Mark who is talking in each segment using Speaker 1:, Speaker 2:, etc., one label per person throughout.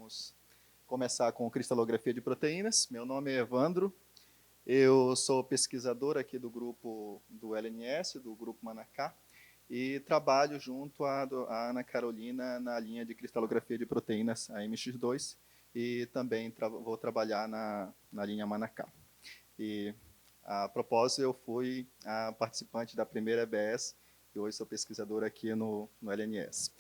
Speaker 1: vamos começar com cristalografia de proteínas. Meu nome é Evandro, eu sou pesquisador aqui do grupo do LNS, do grupo Manacá, e trabalho junto à Ana Carolina na linha de cristalografia de proteínas, a MX2, e também vou trabalhar na linha Manacá. E, a propósito, eu fui a participante da primeira EBS, e hoje sou pesquisador aqui no LNS.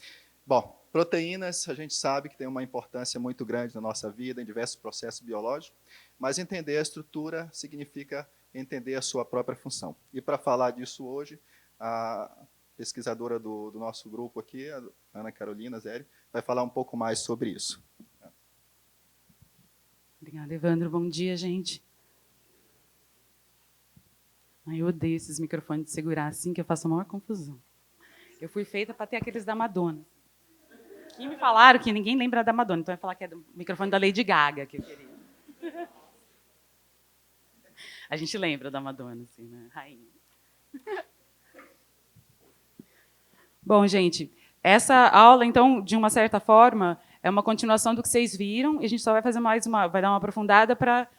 Speaker 1: Bom, proteínas, a gente sabe que tem uma importância muito grande na nossa vida, em diversos processos biológicos, mas entender a estrutura significa entender a sua própria função. E para falar disso hoje, a pesquisadora do nosso grupo aqui, a Ana Carolina Zério, vai falar um pouco mais sobre isso.
Speaker 2: Obrigada, Evandro. Bom dia, gente. Eu odeio esses microfones de segurar assim, que eu faço a maior confusão. Eu fui feita para ter aqueles da Madonna. E me falaram que ninguém lembra da Madonna, então eu ia falar que é do microfone da Lady Gaga que eu queria. A gente lembra da Madonna, assim, né? Rainha. Bom, gente, essa aula, então, de uma certa forma, é uma continuação do que vocês viram, e a gente só vai fazer vai dar uma aprofundada para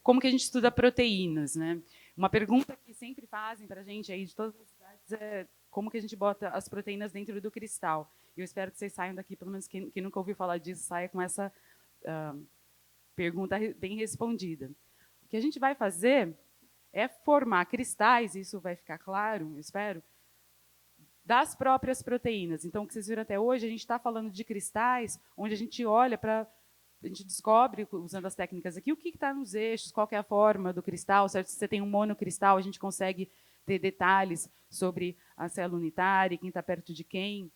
Speaker 2: como que a gente estuda proteínas, né? Uma pergunta que sempre fazem para a gente aí de todas as cidades é como que a gente bota as proteínas dentro do cristal. E eu espero que vocês saiam daqui, pelo menos quem nunca ouviu falar disso, saia com essa pergunta bem respondida. O que a gente vai fazer é formar cristais, isso vai ficar claro, eu espero, das próprias proteínas. Então, o que vocês viram até hoje, a gente está falando de cristais, onde a gente olha para... A gente descobre, usando as técnicas aqui, o que está nos eixos, qual é a forma do cristal, certo? Se você tem um monocristal, a gente consegue ter detalhes sobre a célula unitária, quem está perto de quem.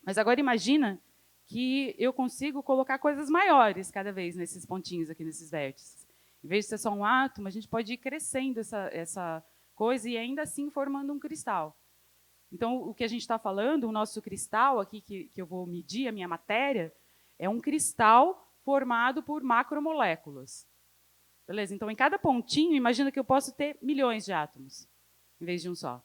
Speaker 2: Mas agora imagina que eu consigo colocar coisas maiores cada vez nesses pontinhos aqui, nesses vértices. Em vez de ser só um átomo, a gente pode ir crescendo essa coisa e ainda assim formando um cristal. Então, o que a gente está falando, o nosso cristal aqui, que eu vou medir, a minha matéria, é um cristal formado por macromoléculas. Beleza? Então, em cada pontinho, imagina que eu posso ter milhões de átomos, em vez de um só.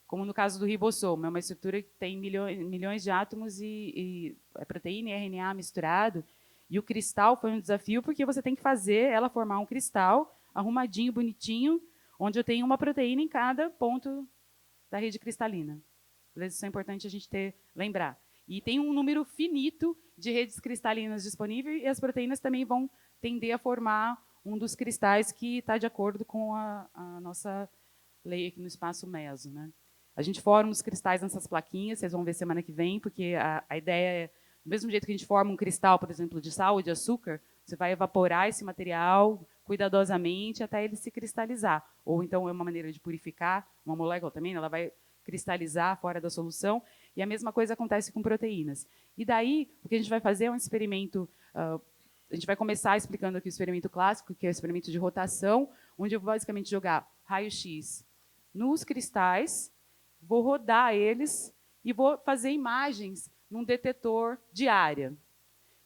Speaker 2: Como no caso do ribossomo, é uma estrutura que tem milhões de átomos e é proteína e RNA misturado. E o cristal foi um desafio, porque você tem que fazer ela formar um cristal arrumadinho, bonitinho, onde eu tenho uma proteína em cada ponto da rede cristalina. Isso é importante a gente lembrar. E tem um número finito de redes cristalinas disponíveis, e as proteínas também vão tender a formar um dos cristais que está de acordo com a nossa lei aqui no espaço meso, né? A gente forma os cristais nessas plaquinhas, vocês vão ver semana que vem, porque a ideia é, do mesmo jeito que a gente forma um cristal, por exemplo, de sal ou de açúcar, você vai evaporar esse material cuidadosamente até ele se cristalizar. Ou então é uma maneira de purificar uma molécula também, ela vai cristalizar fora da solução, e a mesma coisa acontece com proteínas. E daí, o que a gente vai fazer é um experimento, a gente vai começar explicando aqui o experimento clássico, que é o experimento de rotação, onde eu vou basicamente jogar raio-x nos cristais, vou rodar eles e vou fazer imagens num detetor de área.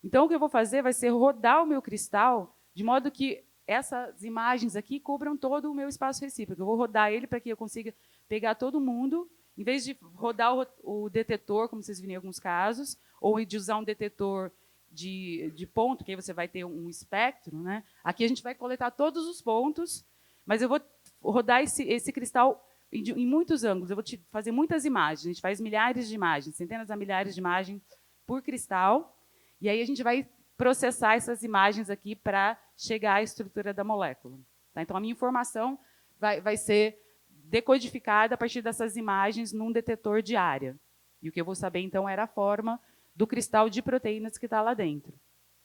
Speaker 2: Então, o que eu vou fazer vai ser rodar o meu cristal de modo que essas imagens aqui cobram todo o meu espaço recíproco. Eu vou rodar ele para que eu consiga pegar todo mundo, em vez de rodar o detetor, como vocês viram em alguns casos, ou de usar um detetor de ponto, que aí você vai ter um espectro, né? Aqui a gente vai coletar todos os pontos, mas eu vou rodar esse cristal em muitos ângulos. Eu vou te fazer muitas imagens. A gente faz milhares de imagens, centenas a milhares de imagens por cristal, e aí a gente vai processar essas imagens aqui para chegar à estrutura da molécula. Tá? Então, a minha informação vai ser decodificada a partir dessas imagens num detetor de área. E o que eu vou saber, então, era a forma do cristal de proteínas que está lá dentro.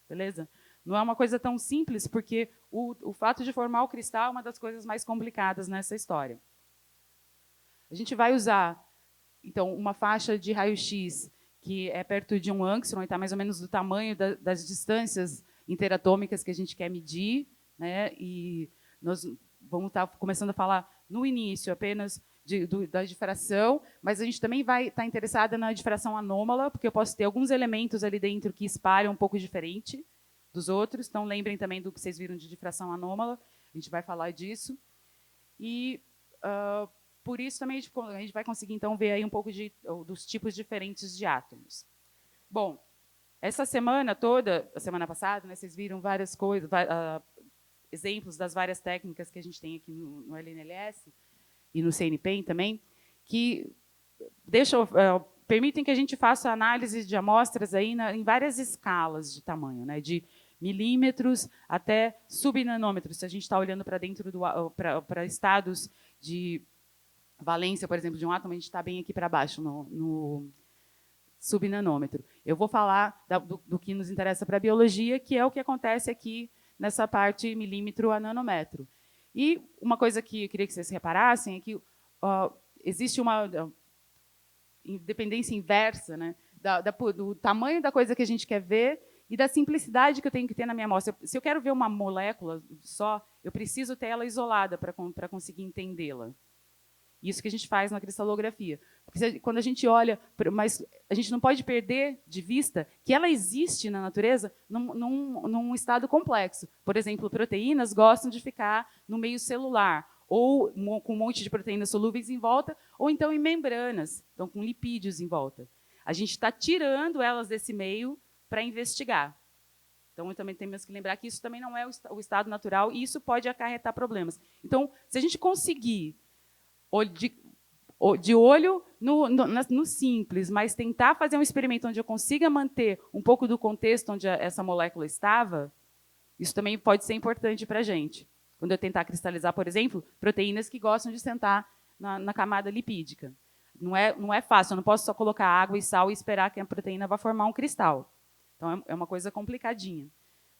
Speaker 2: Beleza? Não é uma coisa tão simples, porque o fato de formar o cristal é uma das coisas mais complicadas nessa história. A gente vai usar, então, uma faixa de raio-x que é perto de um angstrom, e está mais ou menos do tamanho das distâncias interatômicas que a gente quer medir, né? E nós vamos estar começando a falar no início apenas da difração, mas a gente também vai estar interessada na difração anômala, porque eu posso ter alguns elementos ali dentro que espalham um pouco diferente dos outros. Então, lembrem também do que vocês viram de difração anômala, a gente vai falar disso. E por isso também a gente vai conseguir então ver aí um pouco dos tipos diferentes de átomos. Bom, Essa semana toda, a semana passada, né, vocês viram várias coisas, exemplos das várias técnicas que a gente tem aqui no LNLS e no CNPEM também, que permitem que a gente faça análise de amostras aí em várias escalas de tamanho, né, de milímetros até subnanômetros. Se a gente está olhando para dentro para estados de valência, por exemplo, de um átomo, a gente está bem aqui para baixo, no subnanômetro. Eu vou falar do que nos interessa para a biologia, que é o que acontece aqui nessa parte milímetro a nanômetro. E uma coisa que eu queria que vocês reparassem é que existe uma independência inversa, né, do tamanho da coisa que a gente quer ver e da simplicidade que eu tenho que ter na minha amostra. Se eu quero ver uma molécula só, eu preciso ter ela isolada para conseguir entendê-la. Isso que a gente faz na cristalografia. Porque quando a gente olha, mas a gente não pode perder de vista que ela existe na natureza num estado complexo. Por exemplo, proteínas gostam de ficar no meio celular, ou com um monte de proteínas solúveis em volta, ou então em membranas, então com lipídios em volta. A gente está tirando elas desse meio para investigar. Então, também temos que lembrar que isso também não é o estado natural e isso pode acarretar problemas. Então, se a gente conseguir de olho no simples, mas tentar fazer um experimento onde eu consiga manter um pouco do contexto onde essa molécula estava, isso também pode ser importante para a gente. Quando eu tentar cristalizar, por exemplo, proteínas que gostam de sentar na camada lipídica. Não é fácil, eu não posso só colocar água e sal e esperar que a proteína vá formar um cristal. Então, é uma coisa complicadinha.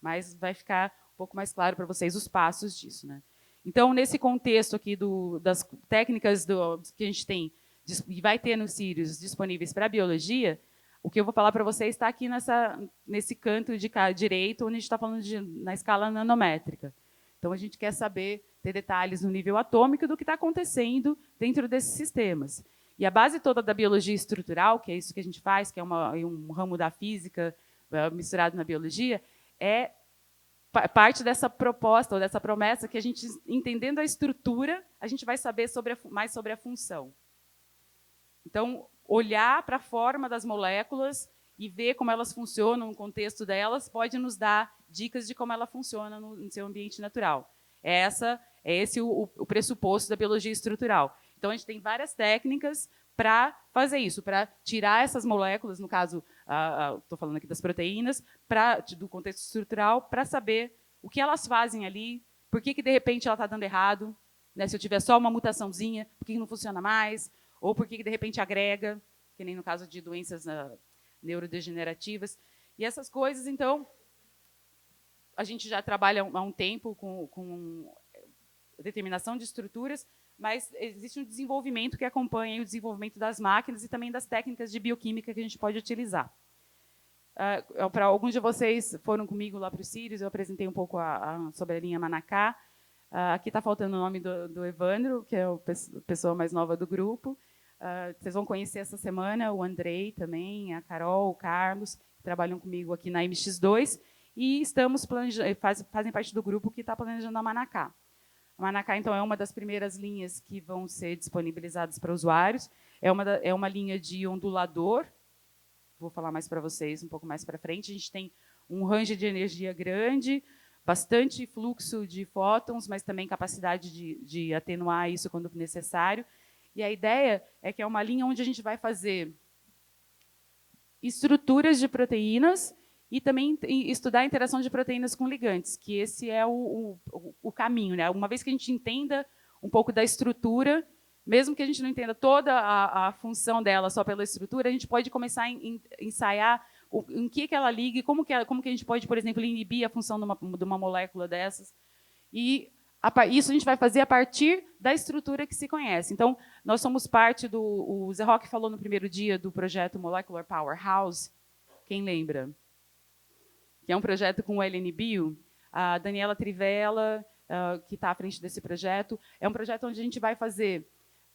Speaker 2: Mas vai ficar um pouco mais claro para vocês os passos disso, né? Então, nesse contexto aqui das técnicas que a gente tem e vai ter no Sirius disponíveis para a biologia, o que eu vou falar para vocês está aqui nesse canto de direito, onde a gente está falando na escala nanométrica. Então, a gente quer ter detalhes no nível atômico do que está acontecendo dentro desses sistemas. E a base toda da biologia estrutural, que é isso que a gente faz, que é um ramo da física misturado na biologia, é parte dessa proposta, ou dessa promessa, que a gente, entendendo a estrutura, a gente vai saber mais sobre a função. Então, olhar para a forma das moléculas e ver como elas funcionam no contexto delas pode nos dar dicas de como ela funciona no seu ambiente natural. É esse o pressuposto da biologia estrutural. Então, a gente tem várias técnicas para fazer isso, para tirar essas moléculas, no caso, estou falando aqui das proteínas, do contexto estrutural, para saber o que elas fazem ali, por que de repente ela está dando errado, né? Se eu tiver só uma mutaçãozinha, por que não funciona mais, ou por que de repente agrega, que nem no caso de doenças neurodegenerativas. E essas coisas, então, a gente já trabalha há um tempo com determinação de estruturas, mas existe um desenvolvimento que acompanha o desenvolvimento das máquinas e também das técnicas de bioquímica que a gente pode utilizar. Para alguns de vocês foram comigo lá para o Sirius, eu apresentei um pouco sobre a linha Manacá. Aqui está faltando o nome do Evandro, que é a pessoa mais nova do grupo. Vocês vão conhecer essa semana o Andrei também, a Carol, o Carlos, que trabalham comigo aqui na MX2, e fazem parte do grupo que está planejando a Manacá. A Manacá, então, é uma das primeiras linhas que vão ser disponibilizadas para usuários. É uma linha de ondulador. Vou falar mais para vocês um pouco mais para frente. A gente tem um range de energia grande, bastante fluxo de fótons, mas também capacidade de atenuar isso quando necessário. E a ideia é que é uma linha onde a gente vai fazer estruturas de proteínas e também estudar a interação de proteínas com ligantes, que esse é o caminho, né? Uma vez que a gente entenda um pouco da estrutura, mesmo que a gente não entenda toda a função dela só pela estrutura, a gente pode começar a ensaiar em que ela liga e como que a gente pode, por exemplo, inibir a função de uma molécula dessas. E isso a gente vai fazer a partir da estrutura que se conhece. Então, nós somos parte o Zé Roque falou no primeiro dia do projeto Molecular Powerhouse, quem lembra? Que é um projeto com o LNBio, a Daniela Trivella, que está à frente desse projeto. É um projeto onde a gente vai fazer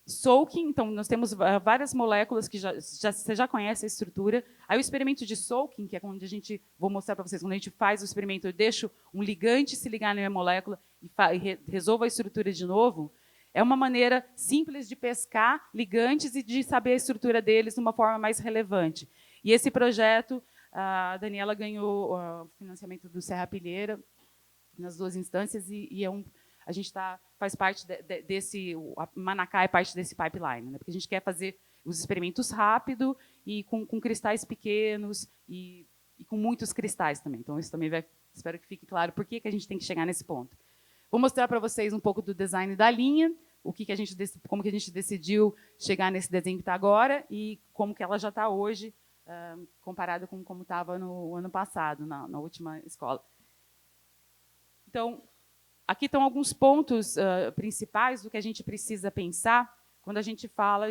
Speaker 2: soaking, então nós temos várias moléculas que você já conhece a estrutura. Aí o experimento de soaking, que é onde vou mostrar para vocês, quando a gente faz o experimento, eu deixo um ligante se ligar na minha molécula e resolvo a estrutura de novo, é uma maneira simples de pescar ligantes e de saber a estrutura deles de uma forma mais relevante. E esse projeto A Daniela ganhou o financiamento do Serra Pilheira nas 2 instâncias e a gente faz parte desse, a Manacá é parte desse pipeline, né? Porque a gente quer fazer os experimentos rápido e com cristais pequenos e com muitos cristais também. Então, isso também espero que fique claro por que a gente tem que chegar nesse ponto. Vou mostrar para vocês um pouco do design da linha, como que a gente decidiu chegar nesse desenho que está agora e como que ela já está hoje, comparado com como estava no ano passado, na última escola. Então, aqui estão alguns pontos principais do que a gente precisa pensar quando a gente fala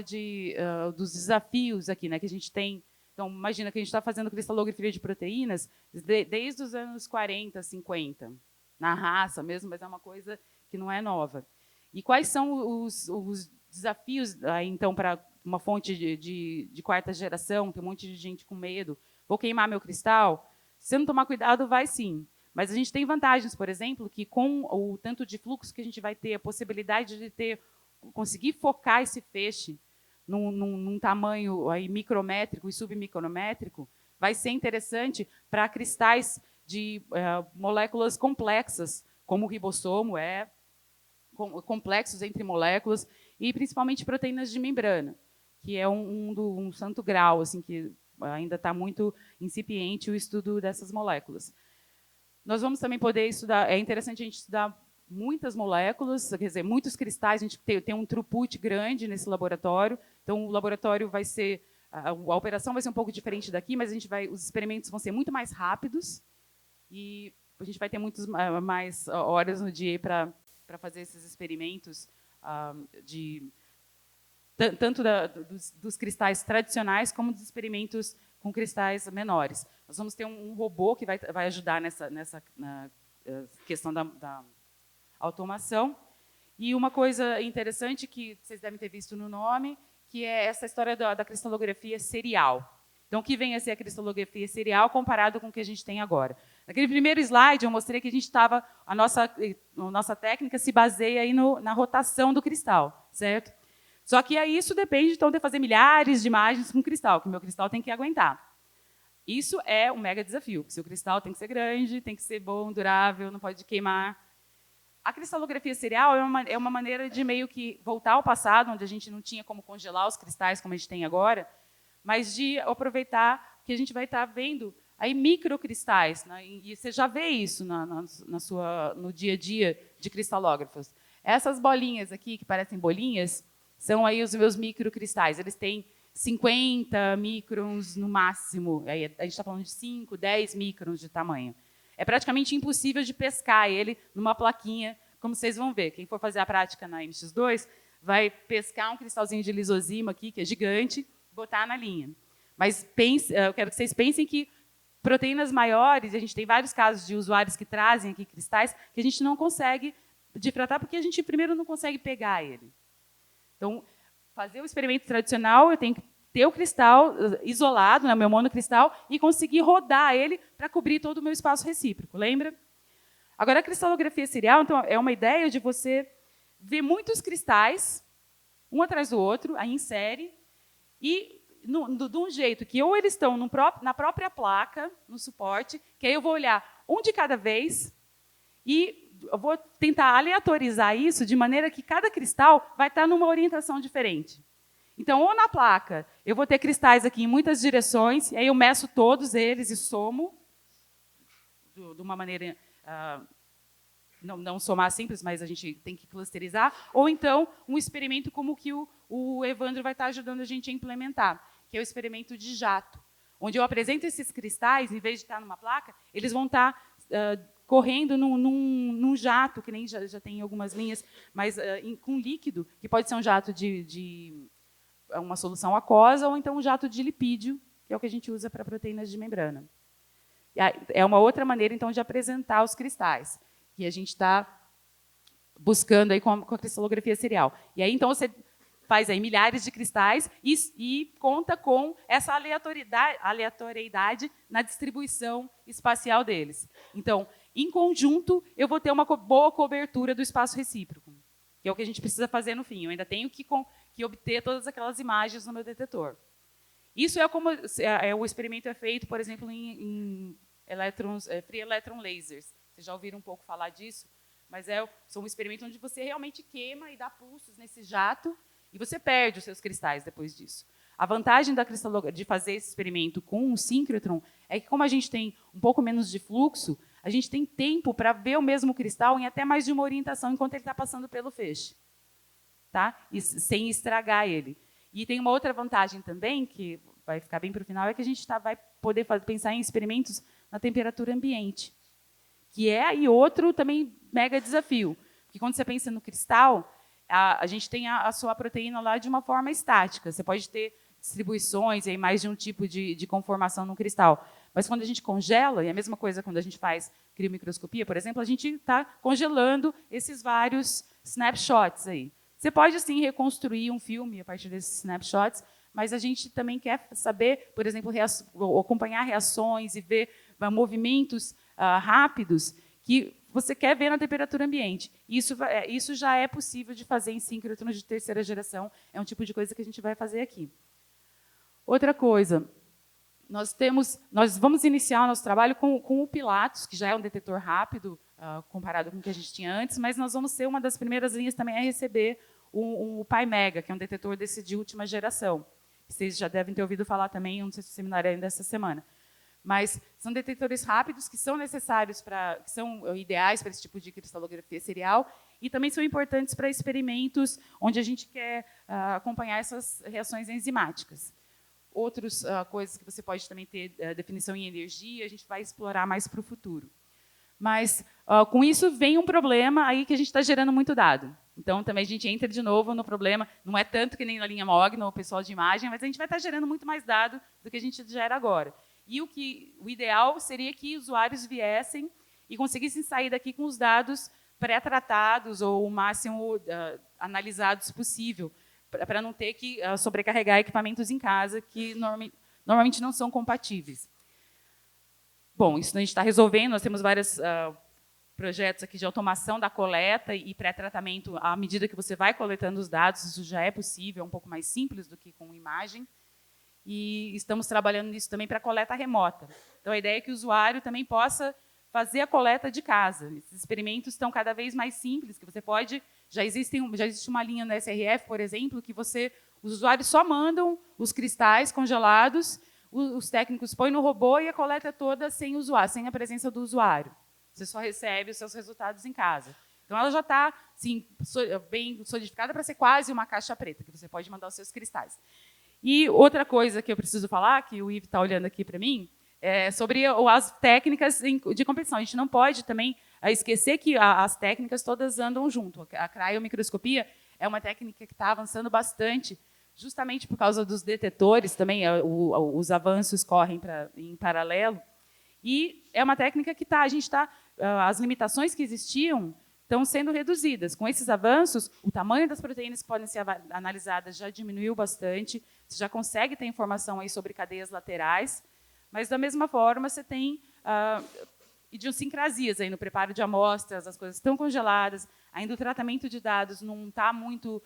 Speaker 2: dos desafios aqui, né, que a gente tem. Então, imagina que a gente está fazendo cristalografia de proteínas desde os anos 40, 50, na raça mesmo, mas é uma coisa que não é nova. E quais são os desafios, então, para uma fonte de quarta geração, tem um monte de gente com medo, vou queimar meu cristal? Se não tomar cuidado, vai sim. Mas a gente tem vantagens, por exemplo, que com o tanto de fluxo que a gente vai ter, a possibilidade de conseguir focar esse feixe num tamanho aí micrométrico e submicrométrico, vai ser interessante para cristais de moléculas complexas, como o ribossomo complexos entre moléculas, e principalmente proteínas de membrana, que é um santo grau, assim, que ainda está muito incipiente o estudo dessas moléculas. Nós vamos também poder estudar, é interessante a gente estudar muitas moléculas, quer dizer, muitos cristais, a gente tem um throughput grande nesse laboratório, então o laboratório vai ser, a operação vai ser um pouco diferente daqui, mas os experimentos vão ser muito mais rápidos e a gente vai ter muitas mais horas no dia para fazer esses experimentos tanto dos cristais tradicionais como dos experimentos com cristais menores. Nós vamos ter um robô que vai ajudar nessa questão da automação. E uma coisa interessante que vocês devem ter visto no nome, que é essa história da cristalografia serial. Então, o que vem a ser a cristalografia serial comparado com o que a gente tem agora? Naquele primeiro slide, eu mostrei que a nossa técnica se baseia aí na rotação do cristal, certo? Só que aí isso depende, então, de fazer milhares de imagens com cristal, que o meu cristal tem que aguentar. Isso é um mega desafio. Seu cristal tem que ser grande, tem que ser bom, durável, não pode queimar. A cristalografia serial é uma maneira de meio que voltar ao passado, onde a gente não tinha como congelar os cristais como a gente tem agora, mas de aproveitar que a gente vai estar vendo aí microcristais, né? E você já vê isso no dia a dia de cristalógrafos. Essas bolinhas aqui, que parecem bolinhas, são aí os meus microcristais. Eles têm 50 microns no máximo. Aí a gente está falando de 5, 10 microns de tamanho. É praticamente impossível de pescar ele numa plaquinha, como vocês vão ver. Quem for fazer a prática na MX2 vai pescar um cristalzinho de lisozima aqui, que é gigante, botar na linha. Mas eu quero que vocês pensem que proteínas maiores, a gente tem vários casos de usuários que trazem aqui cristais que a gente não consegue difratar porque a gente primeiro não consegue pegar ele. Então, fazer o experimento tradicional, eu tenho que ter o cristal isolado, né, o meu monocristal, e conseguir rodar ele para cobrir todo o meu espaço recíproco, lembra? Agora, a cristalografia serial então, é uma ideia de você ver muitos cristais, um atrás do outro, aí em série, e de um jeito que ou eles estão na própria placa, no suporte, que aí eu vou olhar um de cada vez, e eu vou tentar aleatorizar isso de maneira que cada cristal vai estar numa orientação diferente. Então, ou na placa, eu vou ter cristais aqui em muitas direções, e aí eu meço todos eles e somo, de uma maneira, não somar simples, mas a gente tem que clusterizar, ou então um experimento como que o Evandro vai estar ajudando a gente a implementar, que é o experimento de jato, onde eu apresento esses cristais, em vez de estar numa placa, eles vão estar correndo num jato, que nem já tem algumas linhas, mas com líquido, que pode ser um jato de uma solução aquosa ou então um jato de lipídio, que é o que a gente usa para proteínas de membrana. É uma outra maneira, então, de apresentar os cristais, que a gente está buscando aí com a cristalografia serial. E aí, então, você faz aí milhares de cristais e conta com essa aleatoriedade na distribuição espacial deles. Então, em conjunto, eu vou ter uma boa cobertura do espaço recíproco, que é o que a gente precisa fazer no fim. Eu ainda tenho que obter todas aquelas imagens no meu detetor. Isso é como o experimento é feito, por exemplo, em free electron lasers. Vocês já ouviram um pouco falar disso? Mas são um experimento onde você realmente queima e dá pulsos nesse jato e você perde os seus cristais depois disso. A vantagem de fazer esse experimento com um síncrotron é que, como a gente tem um pouco menos de fluxo, a gente tem tempo para ver o mesmo cristal em até mais de uma orientação enquanto ele está passando pelo feixe, tá? E sem estragar ele. E tem uma outra vantagem também, que vai ficar bem para o final, é que a gente vai poder pensar em experimentos na temperatura ambiente, que é aí outro também mega desafio. Porque quando você pensa no cristal, a gente tem a sua proteína lá de uma forma estática. Você pode ter distribuições, aí mais de um tipo de conformação no cristal. Mas quando a gente congela, e é a mesma coisa quando a gente faz criomicroscopia, por exemplo, a gente está congelando esses vários snapshots aí. Você pode, assim, reconstruir um filme a partir desses snapshots, mas a gente também quer saber, por exemplo, acompanhar reações e ver movimentos rápidos que você quer ver na temperatura ambiente. Isso já é possível de fazer em síncrotrons de terceira geração. É um tipo de coisa que a gente vai fazer aqui. Outra coisa, nós vamos iniciar o nosso trabalho com o Pilatus, que já é um detetor rápido, comparado com o que a gente tinha antes, mas nós vamos ser uma das primeiras linhas também a receber o PyMega, que é um detetor de última geração. Vocês já devem ter ouvido falar também, não sei se o seminário ainda essa semana. Mas são detectores rápidos que são necessários que são ideais para esse tipo de cristalografia serial e também são importantes para experimentos onde a gente quer acompanhar essas reações enzimáticas. Outras coisas que você pode também ter definição em energia, a gente vai explorar mais para o futuro. Mas, com isso, vem um problema aí que a gente está gerando muito dado. Então, também a gente entra de novo no problema, não é tanto que nem na linha Mogno, o pessoal de imagem, mas a gente vai estar gerando muito mais dado do que a gente gera agora. E o ideal seria que usuários viessem e conseguissem sair daqui com os dados pré-tratados ou o máximo analisados possível, para não ter que sobrecarregar equipamentos em casa que normalmente não são compatíveis. Bom, isso a gente está resolvendo, nós temos vários projetos aqui de automação da coleta e pré-tratamento à medida que você vai coletando os dados, isso já é possível, é um pouco mais simples do que com imagem. E estamos trabalhando nisso também para coleta remota. Então, a ideia é que o usuário também possa fazer a coleta de casa. Esses experimentos estão cada vez mais simples, que você pode... Já existe uma linha no SRF, por exemplo, que os usuários só mandam os cristais congelados, os técnicos põem no robô e a coleta é toda sem a presença do usuário. Você só recebe os seus resultados em casa. Então, ela já está assim, bem solidificada para ser quase uma caixa preta, que você pode mandar os seus cristais. E outra coisa que eu preciso falar, que o Yves está olhando aqui para mim, é sobre as técnicas de competição. A gente não pode também esquecer que as técnicas todas andam junto. A criomicroscopia é uma técnica que está avançando bastante, justamente por causa dos detetores também, os avanços correm em paralelo. E é uma técnica que as limitações que existiam estão sendo reduzidas. Com esses avanços, o tamanho das proteínas que podem ser analisadas já diminuiu bastante, você já consegue ter informação aí sobre cadeias laterais, mas, da mesma forma, você tem idiosincrasias aí no preparo de amostras, as coisas estão congeladas, ainda o tratamento de dados não está muito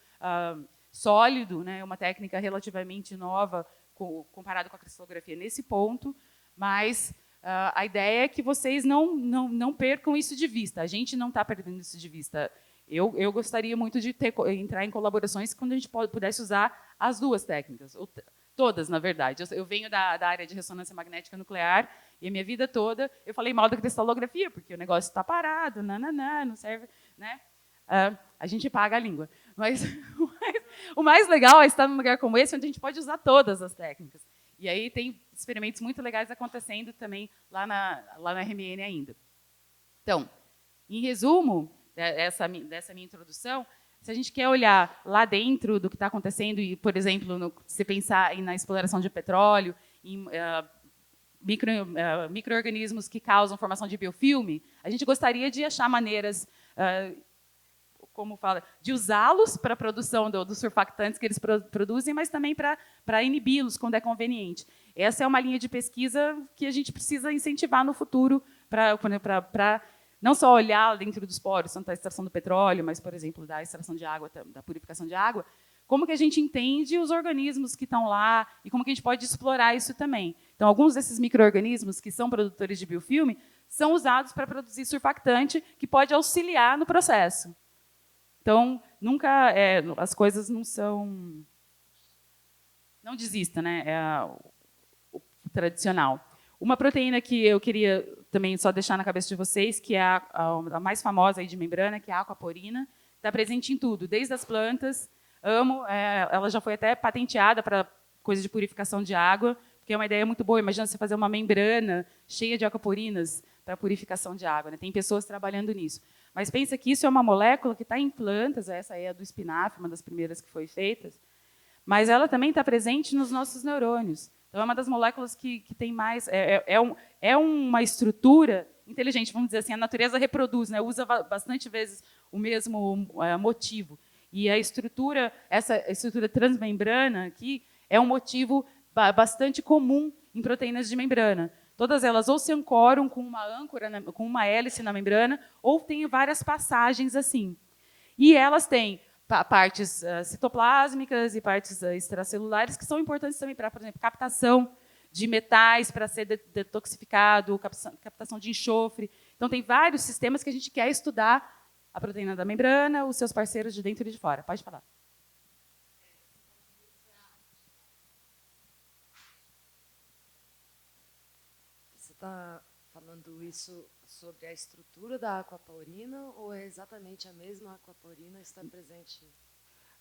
Speaker 2: sólido, né, é uma técnica relativamente nova comparado com a cristalografia nesse ponto, mas a ideia é que vocês não percam isso de vista. A gente não está perdendo isso de vista. Eu gostaria muito de entrar em colaborações quando a gente pudesse usar as duas técnicas, ou todas, na verdade. Eu venho da área de ressonância magnética nuclear e a minha vida toda eu falei mal da cristalografia, porque o negócio está parado, não serve, né? A gente paga a língua. Mas o mais legal é estar num lugar como esse, onde a gente pode usar todas as técnicas. E aí tem experimentos muito legais acontecendo também lá na RMN ainda. Então, em resumo dessa minha introdução, se a gente quer olhar lá dentro do que está acontecendo, e, por exemplo, se pensar na exploração de petróleo, em micro-organismos que causam formação de biofilme, a gente gostaria de achar maneiras, como fala, de usá-los para a produção dos surfactantes que eles produzem, mas também para inibi-los quando é conveniente. Essa é uma linha de pesquisa que a gente precisa incentivar no futuro para não só olhar dentro dos poros, tanto da extração do petróleo, mas, por exemplo, da extração de água, da purificação de água, como que a gente entende os organismos que estão lá e como que a gente pode explorar isso também. Então, alguns desses micro-organismos que são produtores de biofilme são usados para produzir surfactante, que pode auxiliar no processo. Então, nunca as coisas não são... Não desista, né? O tradicional. Uma proteína que eu queria também só deixar na cabeça de vocês, que é a mais famosa aí de membrana, que é a aquaporina, está presente em tudo, desde as plantas. Amo, ela já foi até patenteada para coisa de purificação de água, porque é uma ideia muito boa. Imagina você fazer uma membrana cheia de aquaporinas para purificação de água, né? Tem pessoas trabalhando nisso. Mas pensa que isso é uma molécula que está em plantas, essa aí é a do espinafre, uma das primeiras que foi feitas, mas ela também está presente nos nossos neurônios. Então, é uma das moléculas que tem mais... É uma estrutura inteligente, vamos dizer assim, a natureza reproduz, né? Usa bastante vezes o mesmo motivo. E essa estrutura transmembrana aqui, é um motivo bastante comum em proteínas de membrana. Todas elas ou se ancoram com uma âncora, com uma hélice na membrana, ou têm várias passagens assim. E elas têm partes citoplásmicas e partes extracelulares, que são importantes também para, por exemplo, captação de metais para ser detoxificado, captação de enxofre. Então, tem vários sistemas que a gente quer estudar a proteína da membrana, os seus parceiros de dentro e de fora. Pode falar.
Speaker 3: Você está falando isso sobre a estrutura da aquaporina ou é exatamente a mesma aquaporina que está presente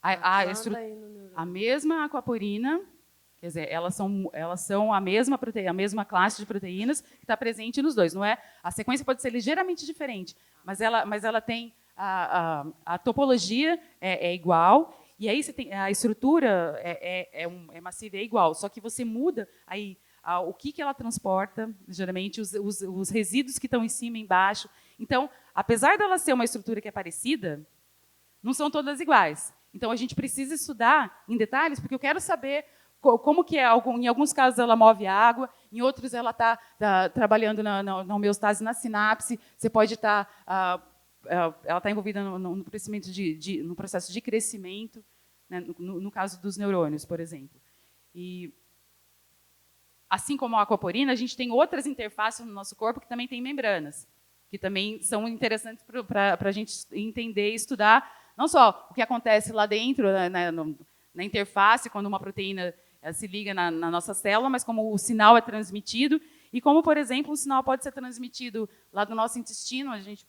Speaker 3: na planta e no neurônio?
Speaker 2: A mesma aquaporina, quer dizer, elas são a mesma proteína, a mesma classe de proteínas que está presente nos dois. Não é? A sequência pode ser ligeiramente diferente, mas ela tem a topologia é igual. E aí você tem a estrutura é massiva, é igual. Só que você muda aí o que ela transporta, geralmente os resíduos que estão em cima e embaixo. Então, apesar dela ser uma estrutura que é parecida, não são todas iguais. Então, a gente precisa estudar em detalhes, porque eu quero saber como que é. Em alguns casos, ela move a água, em outros, ela está trabalhando na homeostase, na sinapse. Você pode estar... ela está envolvida no crescimento no processo de crescimento, né, no caso dos neurônios, por exemplo. E, assim como a aquaporina, a gente tem outras interfaces no nosso corpo que também têm membranas, que também são interessantes para a gente entender e estudar, não só o que acontece lá dentro, na interface, quando uma proteína se liga na nossa célula, mas como o sinal é transmitido, e como, por exemplo, um sinal pode ser transmitido lá do nosso intestino, a gente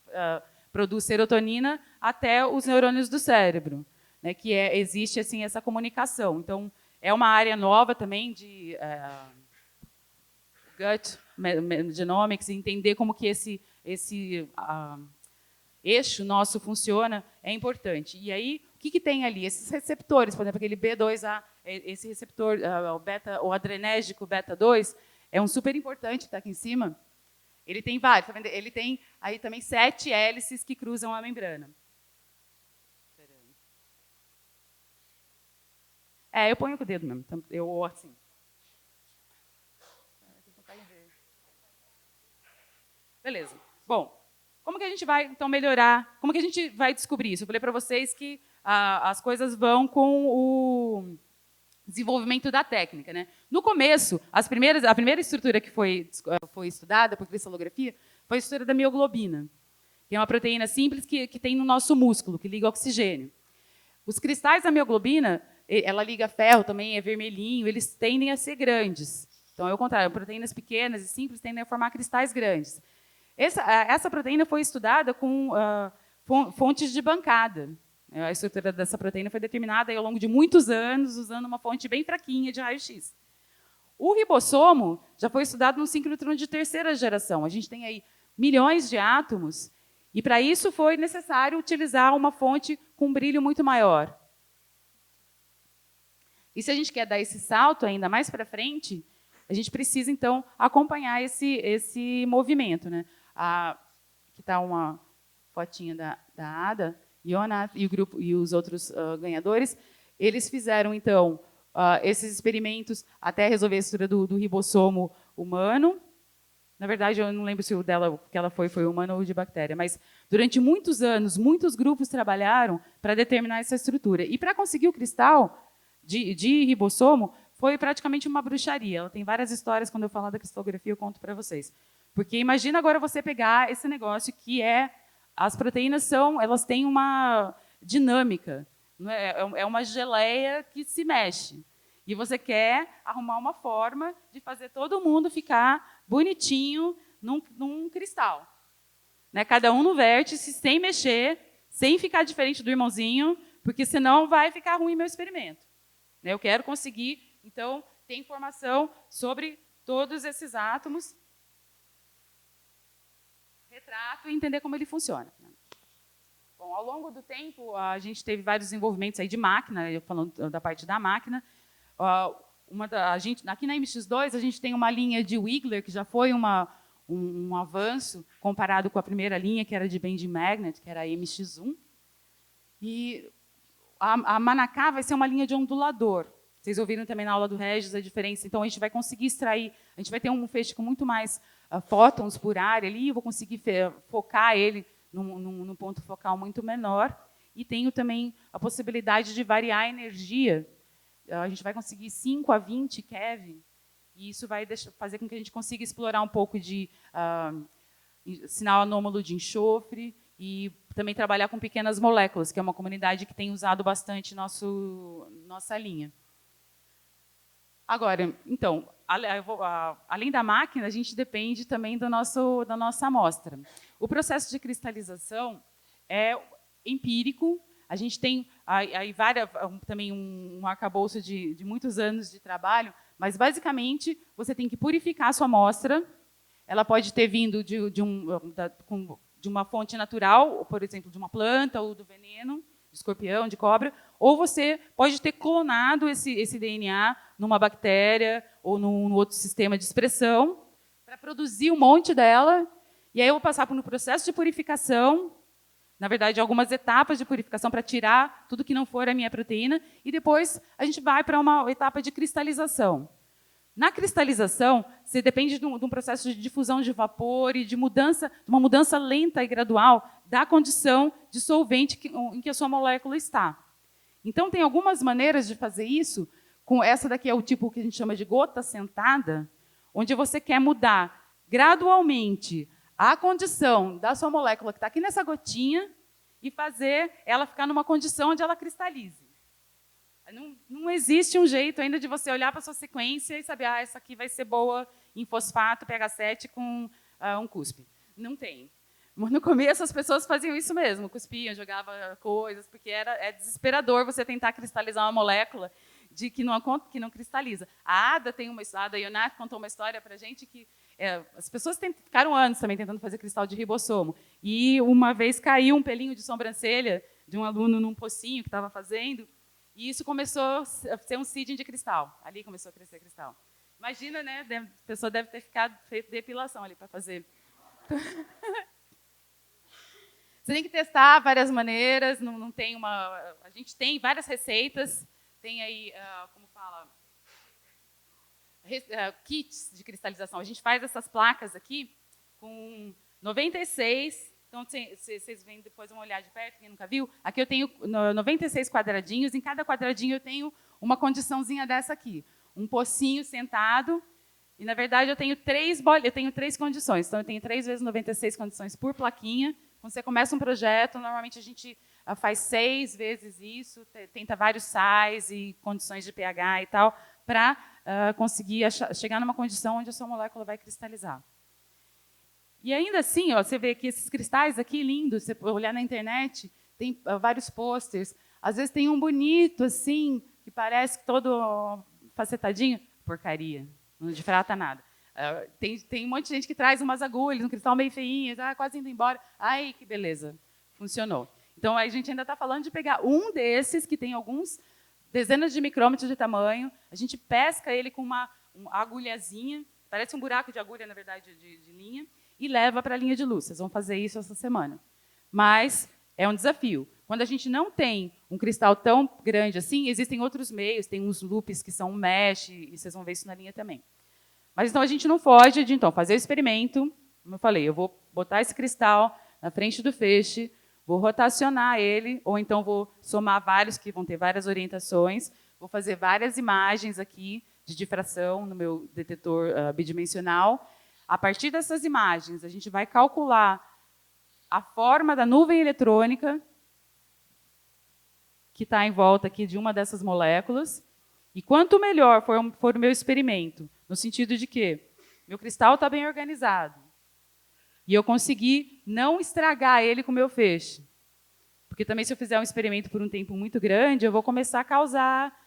Speaker 2: produz serotonina, até os neurônios do cérebro, né, que existe assim, essa comunicação. Então, é uma área nova também de gut genomics, entender como que esse eixo nosso funciona é importante. E aí, o que tem ali? Esses receptores, por exemplo, aquele B2A, esse receptor, o adrenérgico beta-2, é um super importante, está aqui em cima. Ele tem vários, tá vendo? Ele tem aí também 7 hélices que cruzam a membrana. Eu ponho com o dedo mesmo, eu assim. Beleza. Bom, como que a gente vai, então, melhorar? Como que a gente vai descobrir isso? Eu falei para vocês que as coisas vão com o desenvolvimento da técnica, né? No começo, a primeira estrutura que foi estudada por cristalografia foi a estrutura da mioglobina, que é uma proteína simples que tem no nosso músculo, que liga oxigênio. Os cristais da mioglobina, ela liga ferro também, é vermelhinho, eles tendem a ser grandes. Então, é o contrário, proteínas pequenas e simples tendem a formar cristais grandes. Essa proteína foi estudada com fontes de bancada. A estrutura dessa proteína foi determinada ao longo de muitos anos, usando uma fonte bem fraquinha de raio-x. O ribossomo já foi estudado num síncrotron de terceira geração. A gente tem aí milhões de átomos, e para isso foi necessário utilizar uma fonte com brilho muito maior. E se a gente quer dar esse salto ainda mais para frente, a gente precisa, então, acompanhar esse movimento, né? Aqui está uma fotinha da Ada Ionat e o grupo e os outros ganhadores. Eles fizeram, então, esses experimentos até resolver a estrutura do ribossomo humano. Na verdade, eu não lembro se o dela que ela foi humana ou de bactéria, mas durante muitos anos, muitos grupos trabalharam para determinar essa estrutura. E para conseguir o cristal de ribossomo, foi praticamente uma bruxaria. Ela tem várias histórias, quando eu falar da cristalografia, eu conto para vocês. Porque imagina agora você pegar esse negócio que as proteínas elas têm uma dinâmica, não é uma geleia que se mexe. E você quer arrumar uma forma de fazer todo mundo ficar bonitinho num cristal. Né? Cada um no vértice, sem mexer, sem ficar diferente do irmãozinho, porque senão vai ficar ruim meu experimento. Né? Eu quero conseguir, então, ter informação sobre todos esses átomos, retrato e entender como ele funciona. Bom, ao longo do tempo, a gente teve vários desenvolvimentos aí de máquina, eu falando da parte da máquina. Aqui na MX2, a gente tem uma linha de Wigler, que já foi um avanço comparado com a primeira linha, que era de bending magnet, que era a MX1. E a Manacá vai ser uma linha de ondulador. Vocês ouviram também na aula do Regis a diferença. Então, a gente vai conseguir extrair, a gente vai ter um feixe com muito mais fótons por área ali, eu vou conseguir focar ele num ponto focal muito menor. E tenho também a possibilidade de variar a energia. A gente vai conseguir 5 a 20 keV, e isso vai fazer com que a gente consiga explorar um pouco de sinal anômalo de enxofre e também trabalhar com pequenas moléculas, que é uma comunidade que tem usado bastante nossa linha. Agora, então, além da máquina, a gente depende também da nossa amostra. O processo de cristalização é empírico. A gente tem também um arcabouço de muitos anos de trabalho, mas, basicamente, você tem que purificar a sua amostra. Ela pode ter vindo de uma fonte natural, por exemplo, de uma planta ou do veneno, de escorpião, de cobra, ou você pode ter clonado esse DNA numa bactéria ou num outro sistema de expressão para produzir um monte dela, e aí eu vou passar por um processo de purificação, na verdade, algumas etapas de purificação para tirar tudo que não for a minha proteína, e depois a gente vai para uma etapa de cristalização. Na cristalização, você depende de um processo de difusão de vapor e de uma mudança lenta e gradual da condição de solvente em que a sua molécula está. Então, tem algumas maneiras de fazer isso. Essa daqui é o tipo que a gente chama de gota sentada, onde você quer mudar gradualmente a condição da sua molécula que está aqui nessa gotinha e fazer ela ficar numa condição onde ela cristalize. Não existe um jeito ainda de você olhar para a sua sequência e saber, essa aqui vai ser boa em fosfato, pH 7 com um cuspe. Não tem. No começo, as pessoas faziam isso mesmo, cuspiam, jogavam coisas, porque é desesperador você tentar cristalizar uma molécula que não cristaliza. A Ada Ionath contou uma história para a gente que as pessoas ficaram anos também tentando fazer cristal de ribossomo. E uma vez caiu um pelinho de sobrancelha de um aluno num pocinho que estava fazendo, e isso começou a ser um seeding de cristal. Ali começou a crescer cristal. Imagina, né? A pessoa deve ter feito depilação ali para fazer. Você tem que testar várias maneiras. Não tem a gente tem várias receitas. Tem aí, como fala, kits de cristalização. A gente faz essas placas aqui com 96. Então, vocês vêm depois vão olhar de perto, quem nunca viu. Aqui eu tenho 96 quadradinhos. Em cada quadradinho eu tenho uma condiçãozinha dessa aqui. Um pocinho sentado. E, na verdade, eu tenho três condições. Então, eu tenho 3 vezes 96 condições por plaquinha. Quando você começa um projeto, normalmente a gente faz 6 vezes isso, tenta vários sais e condições de pH e tal, para conseguir chegar numa condição onde a sua molécula vai cristalizar. E ainda assim, você vê que esses cristais aqui lindos, você olhar na internet, tem vários posters. Às vezes tem um bonito, assim, que parece todo facetadinho. Porcaria. Não de prata nada. Tem um monte de gente que traz umas agulhas, um cristal meio feinho, quase indo embora. Ai, que beleza. Funcionou. Então, a gente ainda está falando de pegar um desses, que tem alguns dezenas de micrômetros de tamanho, a gente pesca ele com uma agulhazinha, parece um buraco de agulha, na verdade, de linha, e leva para a linha de luz. Vocês vão fazer isso essa semana. Mas é um desafio. Quando a gente não tem um cristal tão grande assim, existem outros meios, tem uns loops que são mesh, e vocês vão ver isso na linha também. Mas então a gente não foge de então fazer o experimento, como eu falei, eu vou botar esse cristal na frente do feixe, vou rotacionar ele, ou então vou somar vários que vão ter várias orientações, vou fazer várias imagens aqui de difração no meu detetor bidimensional. A partir dessas imagens, a gente vai calcular a forma da nuvem eletrônica que está em volta aqui de uma dessas moléculas. E quanto melhor for o meu experimento, no sentido de que meu cristal está bem organizado, e eu conseguir não estragar ele com o meu feixe. Porque também, se eu fizer um experimento por um tempo muito grande, eu vou começar a causar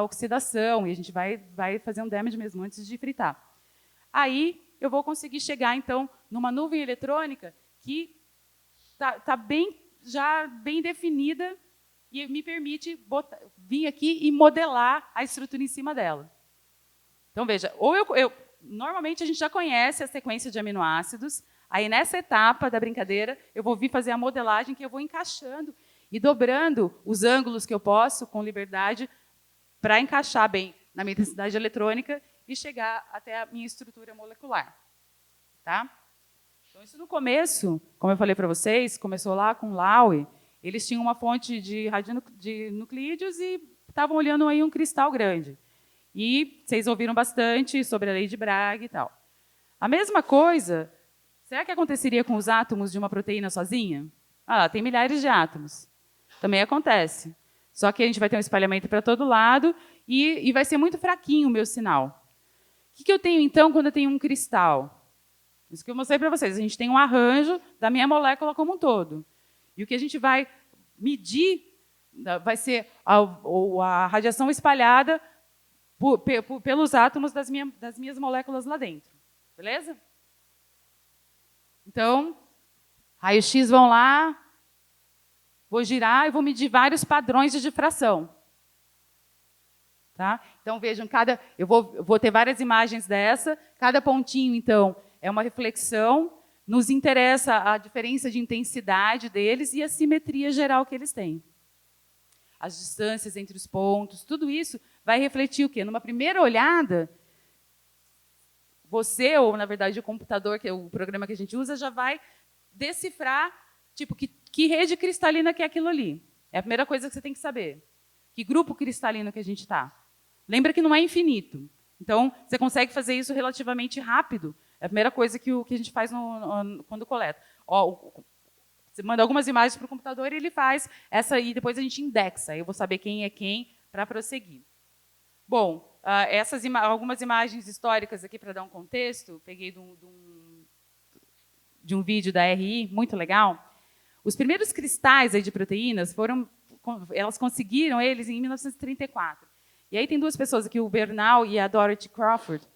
Speaker 2: oxidação, e a gente vai fazer um damage mesmo antes de fritar. Aí, eu vou conseguir chegar, então, numa nuvem eletrônica que está já bem definida e me permite vir aqui e modelar a estrutura em cima dela. Então, veja, normalmente a gente já conhece a sequência de aminoácidos. Aí, nessa etapa da brincadeira, eu vou vir fazer a modelagem, que eu vou encaixando e dobrando os ângulos que eu posso, com liberdade, para encaixar bem na minha densidade eletrônica e chegar até a minha estrutura molecular. Tá? Então, isso no começo, como eu falei para vocês, começou lá com Lowe. Eles tinham uma fonte de radionuclídeos e estavam olhando aí um cristal grande. E vocês ouviram bastante sobre a lei de Bragg e tal. A mesma coisa... Será que aconteceria com os átomos de uma proteína sozinha? Tem milhares de átomos. Também acontece. Só que a gente vai ter um espalhamento para todo lado e vai ser muito fraquinho o meu sinal. O que eu tenho, então, quando eu tenho um cristal? Isso que eu mostrei para vocês. A gente tem um arranjo da minha molécula como um todo. E o que a gente vai medir vai ser a radiação espalhada pelos átomos das minhas moléculas lá dentro. Beleza? Então, raio-x vão lá, vou girar e vou medir vários padrões de difração. Tá? Então, vejam, eu vou ter várias imagens dessa, cada pontinho, então, é uma reflexão, nos interessa a diferença de intensidade deles e a simetria geral que eles têm. As distâncias entre os pontos, tudo isso vai refletir o quê? Numa primeira olhada, você, ou, na verdade, o computador, que é o programa que a gente usa, já vai decifrar tipo, que rede cristalina que é aquilo ali. É a primeira coisa que você tem que saber. Que grupo cristalino que a gente está. Lembra que não é infinito. Então, você consegue fazer isso relativamente rápido. É a primeira coisa que a gente faz quando coleta. Você manda algumas imagens para o computador e ele faz essa, e depois a gente indexa. Eu vou saber quem é quem para prosseguir. Bom, algumas imagens históricas aqui para dar um contexto, peguei de um vídeo da RI, muito legal. Os primeiros cristais aí de proteínas elas conseguiram eles em 1934. E aí tem duas pessoas aqui, o Bernal e a Dorothy Crawford,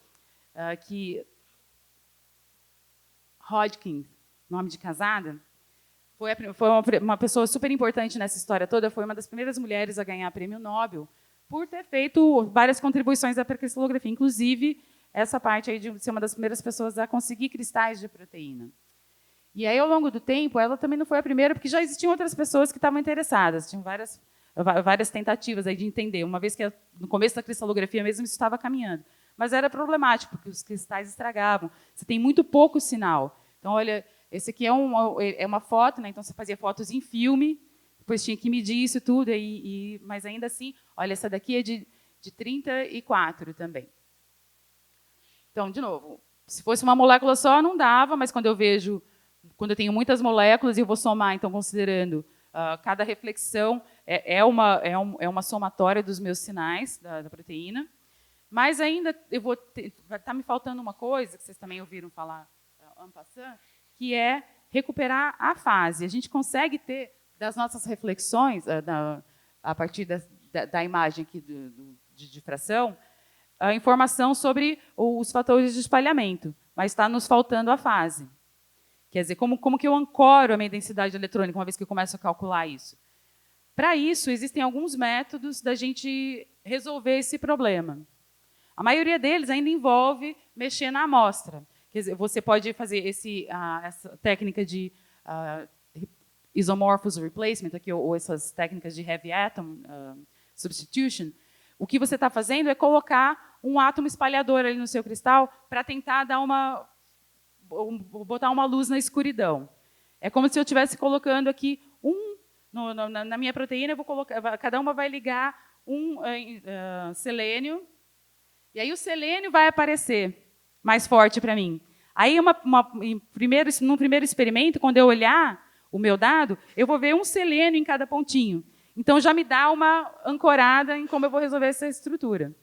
Speaker 2: Hodgkin, nome de casada, foi uma pessoa super importante nessa história toda, foi uma das primeiras mulheres a ganhar prêmio Nobel, por ter feito várias contribuições à cristalografia, inclusive essa parte aí de ser uma das primeiras pessoas a conseguir cristais de proteína. E aí, ao longo do tempo, ela também não foi a primeira, porque já existiam outras pessoas que estavam interessadas, tinham várias tentativas aí de entender, uma vez que no começo da cristalografia mesmo isso estava caminhando. Mas era problemático, porque os cristais estragavam, você tem muito pouco sinal. Então, olha, esse aqui é uma foto, né? Então você fazia fotos em filme, depois tinha que medir isso tudo, mas ainda assim, olha, essa daqui é de 34 também. Então, de novo, se fosse uma molécula só, não dava, mas quando eu tenho muitas moléculas e eu vou somar, então, considerando cada reflexão, é uma somatória dos meus sinais da proteína, mas ainda vai estar me faltando uma coisa, que vocês também ouviram falar en passant, que é recuperar a fase. A gente consegue ter, das nossas reflexões, a partir da imagem aqui de difração, a informação sobre os fatores de espalhamento, mas está nos faltando a fase. Quer dizer, como que eu ancoro a minha densidade eletrônica, uma vez que eu começo a calcular isso? Para isso, existem alguns métodos da gente resolver esse problema. A maioria deles ainda envolve mexer na amostra. Quer dizer, você pode fazer essa técnica de isomorphous replacement, aqui, ou essas técnicas de heavy atom substitution. O que você está fazendo é colocar um átomo espalhador ali no seu cristal para tentar dar botar uma luz na escuridão. É como se eu estivesse colocando aqui na minha proteína, eu vou colocar, cada uma vai ligar selênio, e aí o selênio vai aparecer mais forte para mim. Aí, num primeiro experimento, quando eu olhar o meu dado, eu vou ver um selênio em cada pontinho. Então, já me dá uma ancorada em como eu vou resolver essa estrutura.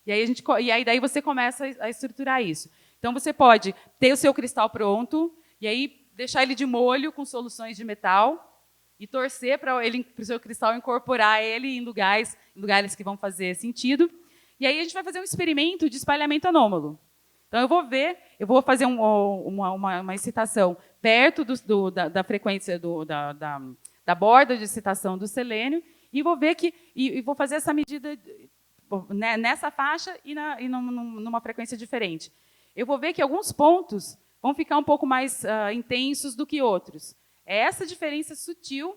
Speaker 2: E aí, daí você começa a estruturar isso. Então, você pode ter o seu cristal pronto, e aí deixar ele de molho com soluções de metal, e torcer para o seu cristal incorporar ele em lugares que vão fazer sentido. E aí a gente vai fazer um experimento de espalhamento anômalo. Então eu vou fazer uma excitação perto da frequência da borda de excitação do selênio e vou ver e vou fazer essa medida nessa faixa e numa frequência diferente. Eu vou ver que alguns pontos vão ficar um pouco mais intensos do que outros. É essa diferença sutil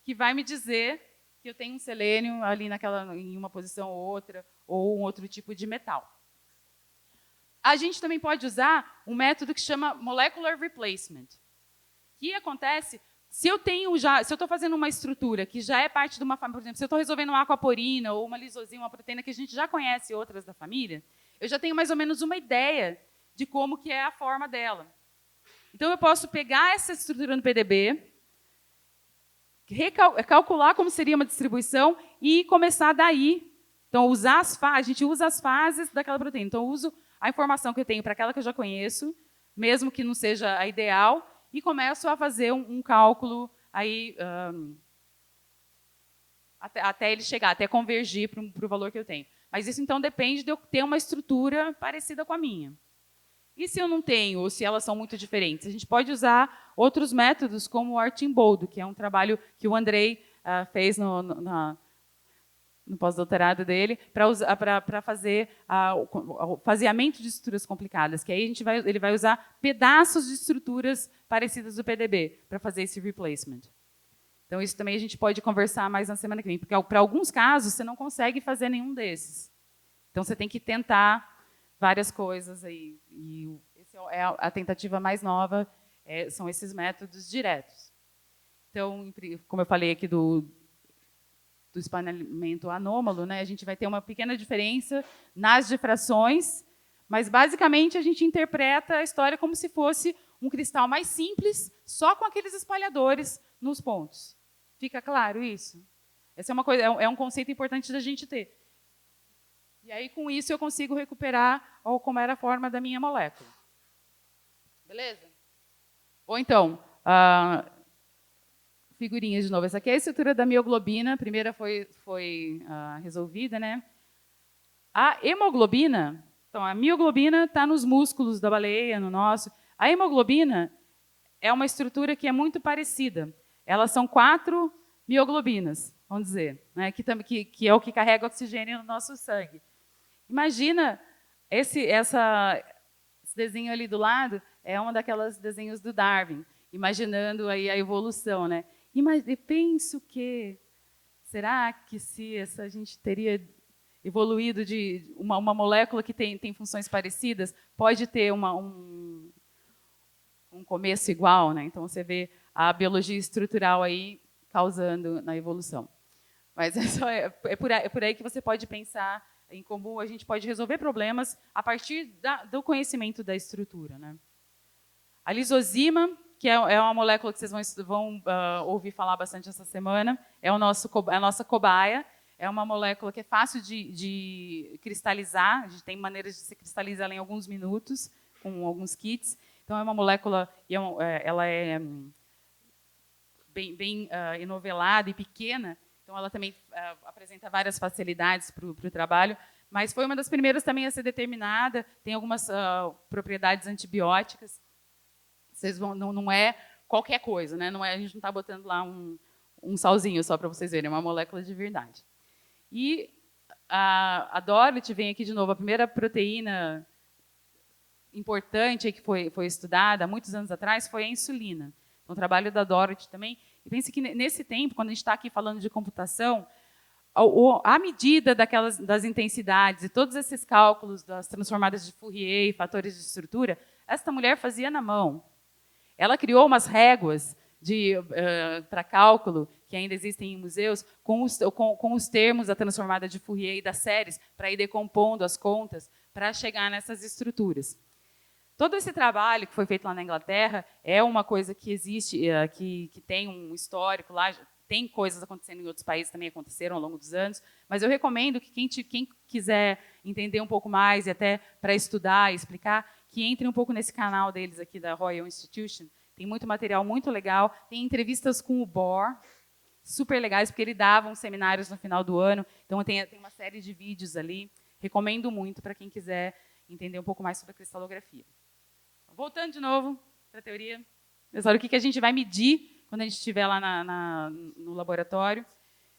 Speaker 2: que vai me dizer que eu tenho um selênio ali em uma posição ou outra, ou um outro tipo de metal. A gente também pode usar um método que chama molecular replacement. O que acontece se eu estou fazendo uma estrutura que já é parte de uma família, por exemplo, se eu estou resolvendo uma aquaporina ou uma lisozima, uma proteína que a gente já conhece outras da família, eu já tenho mais ou menos uma ideia de como que é a forma dela. Então, eu posso pegar essa estrutura no PDB, calcular como seria uma distribuição e começar daí. Então, a gente usa as fases daquela proteína. Então, eu uso a informação que eu tenho para aquela que eu já conheço, mesmo que não seja a ideal, e começo a fazer um cálculo aí, até ele chegar, até convergir para o valor que eu tenho. Mas isso, então, depende de eu ter uma estrutura parecida com a minha. E se eu não tenho, ou se elas são muito diferentes? A gente pode usar outros métodos, como o Archimboldo, que é um trabalho que o Andrei fez no pós-doutorado dele, para fazer o faseamento de estruturas complicadas, que aí ele vai usar pedaços de estruturas parecidas do PDB para fazer esse replacement. Então, isso também a gente pode conversar mais na semana que vem, porque para alguns casos você não consegue fazer nenhum desses. Então, você tem que tentar várias coisas aí. E essa é a tentativa mais nova, são esses métodos diretos. Então, como eu falei aqui do espalhamento anômalo, né, a gente vai ter uma pequena diferença nas difrações, mas, basicamente, a gente interpreta a história como se fosse um cristal mais simples, só com aqueles espalhadores nos pontos. Fica claro isso? Essa é um conceito importante da gente ter. E aí, com isso, eu consigo recuperar como era a forma da minha molécula. Beleza? Ou então, figurinha de novo. Essa aqui é a estrutura da mioglobina. A primeira foi resolvida, né? A hemoglobina, então, a mioglobina está nos músculos da baleia, no nosso. A hemoglobina é uma estrutura que é muito parecida. Elas são 4 mioglobinas, vamos dizer, né? Que é o que carrega oxigênio no nosso sangue. Imagina, esse desenho ali do lado é um daqueles desenhos do Darwin, imaginando aí a evolução, né? E penso que será que a gente teria evoluído de uma molécula que tem funções parecidas pode ter um começo igual, né? Então você vê a biologia estrutural aí causando na evolução. Mas é por aí que você pode pensar em como a gente pode resolver problemas a partir do conhecimento da estrutura, né? A lisozima, que é uma molécula que vocês vão ouvir falar bastante essa semana, é a nossa cobaia. É uma molécula que é fácil de cristalizar. A gente tem maneiras de se cristalizar ela em alguns minutos, com alguns kits. Então, é uma molécula, ela é bem enovelada e pequena. Então, ela também apresenta várias facilidades para o trabalho, mas foi uma das primeiras também a ser determinada, tem algumas propriedades antibióticas. Não é qualquer coisa, né? A gente não está botando lá um salzinho só para vocês verem, é uma molécula de verdade. E a Dorothy vem aqui de novo, a primeira proteína importante que foi estudada há muitos anos atrás foi a insulina. Então, o trabalho da Dorothy também. E pense que nesse tempo, quando a gente está aqui falando de computação, a medida das intensidades e todos esses cálculos das transformadas de Fourier e fatores de estrutura, esta mulher fazia na mão. Ela criou umas réguas para cálculo, que ainda existem em museus, com os termos da transformada de Fourier e das séries, para ir decompondo as contas, para chegar nessas estruturas. Todo esse trabalho que foi feito lá na Inglaterra é uma coisa que existe, que tem um histórico lá, tem coisas acontecendo em outros países, também aconteceram ao longo dos anos, mas eu recomendo que quem quiser entender um pouco mais, e até para estudar e explicar, que entre um pouco nesse canal deles aqui da Royal Institution. Tem muito material muito legal, tem entrevistas com o Bohr, super legais, porque ele dava uns seminários no final do ano, então tem uma série de vídeos ali. Recomendo muito para quem quiser entender um pouco mais sobre a cristalografia. Voltando de novo para a teoria, pessoal, o que a gente vai medir quando a gente estiver lá no laboratório.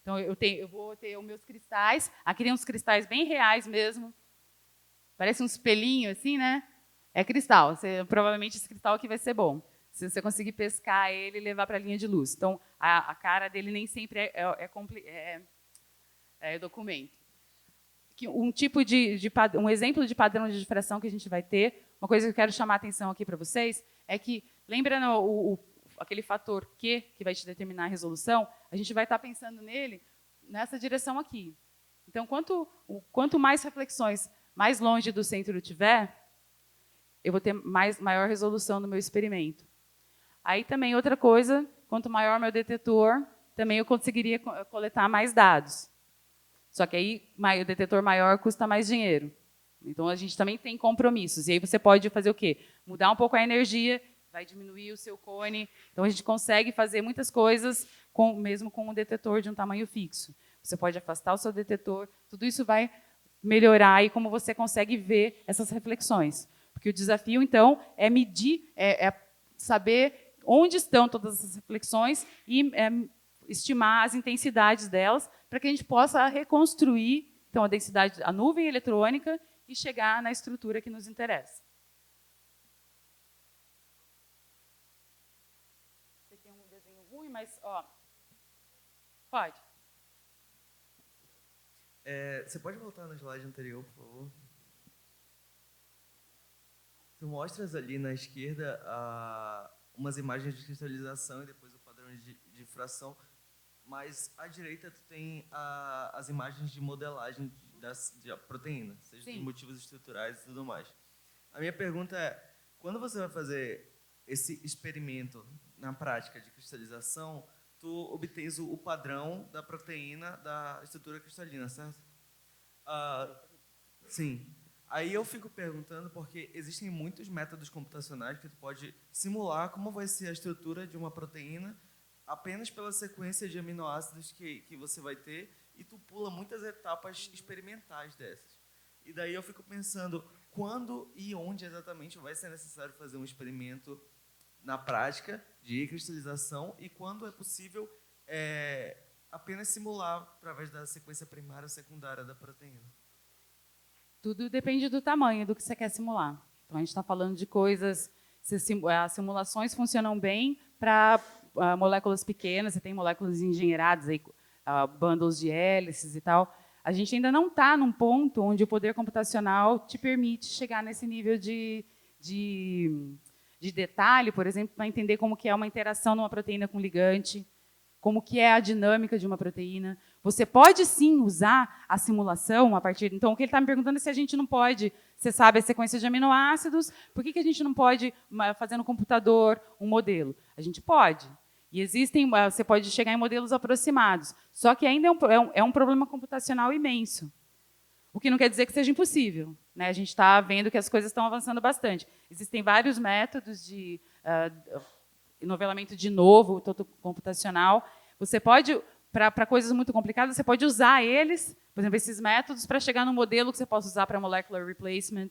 Speaker 2: Então, eu vou ter os meus cristais. Aqui tem uns cristais bem reais mesmo. Parece um espelhinho assim, né? É cristal. Provavelmente esse cristal aqui vai ser bom. Se você conseguir pescar ele e levar para a linha de luz. Então, a cara dele nem sempre é documento. Um exemplo de padrão de difração que a gente vai ter, uma coisa que eu quero chamar a atenção aqui para vocês, é que, lembra aquele fator Q, que vai te determinar a resolução, a gente vai estar pensando nele nessa direção aqui. Então, quanto mais reflexões mais longe do centro eu tiver, eu vou ter maior resolução no meu experimento. Aí também outra coisa, quanto maior meu detetor, também eu conseguiria coletar mais dados. Só que aí o detetor maior custa mais dinheiro. Então, a gente também tem compromissos. E aí você pode fazer o quê? Mudar um pouco a energia, vai diminuir o seu cone. Então, a gente consegue fazer muitas coisas mesmo com um detetor de um tamanho fixo. Você pode afastar o seu detetor. Tudo isso vai melhorar aí como você consegue ver essas reflexões. Porque o desafio, então, é medir, é saber onde estão todas essas reflexões e estimar as intensidades delas para que a gente possa reconstruir então, a nuvem eletrônica e chegar na estrutura que nos interessa. Você tem um desenho ruim, mas pode.
Speaker 4: Você pode voltar na slide anterior, por favor? Tu mostras ali na esquerda umas imagens de cristalização e depois o padrão de difração, mas à direita tu tem as imagens de modelagem de proteína, seja de motivos estruturais e tudo mais. A minha pergunta é, quando você vai fazer esse experimento na prática de cristalização, tu obtens o padrão da proteína da estrutura cristalina, certo? Sim. Aí eu fico perguntando porque existem muitos métodos computacionais que tu pode simular como vai ser a estrutura de uma proteína apenas pela sequência de aminoácidos que você vai ter, e tu pula muitas etapas experimentais dessas. E daí eu fico pensando quando e onde exatamente vai ser necessário fazer um experimento na prática de cristalização e quando é possível apenas simular através da sequência primária ou secundária da proteína.
Speaker 2: Tudo depende do tamanho do que você quer simular. Então, a gente está falando de coisas... As simulações funcionam bem para moléculas pequenas, você tem moléculas engenheiradas, aí, bundles de hélices e tal. A gente ainda não está num ponto onde o poder computacional te permite chegar nesse nível de detalhe, por exemplo, para entender como que é uma interação numa proteína com ligante, como que é a dinâmica de uma proteína. Você pode, sim, usar a simulação a partir... Então, o que ele está me perguntando é se a gente não pode... Você sabe a sequência de aminoácidos, por que a gente não pode fazer no computador um modelo? A gente pode. E existem... Você pode chegar em modelos aproximados. Só que ainda é um problema computacional imenso. O que não quer dizer que seja impossível, né? A gente está vendo que as coisas estão avançando bastante. Existem vários métodos de nivelamento de novo, todo computacional. Você pode, para coisas muito complicadas, você pode usar eles, por exemplo, esses métodos, para chegar num modelo que você possa usar para molecular replacement.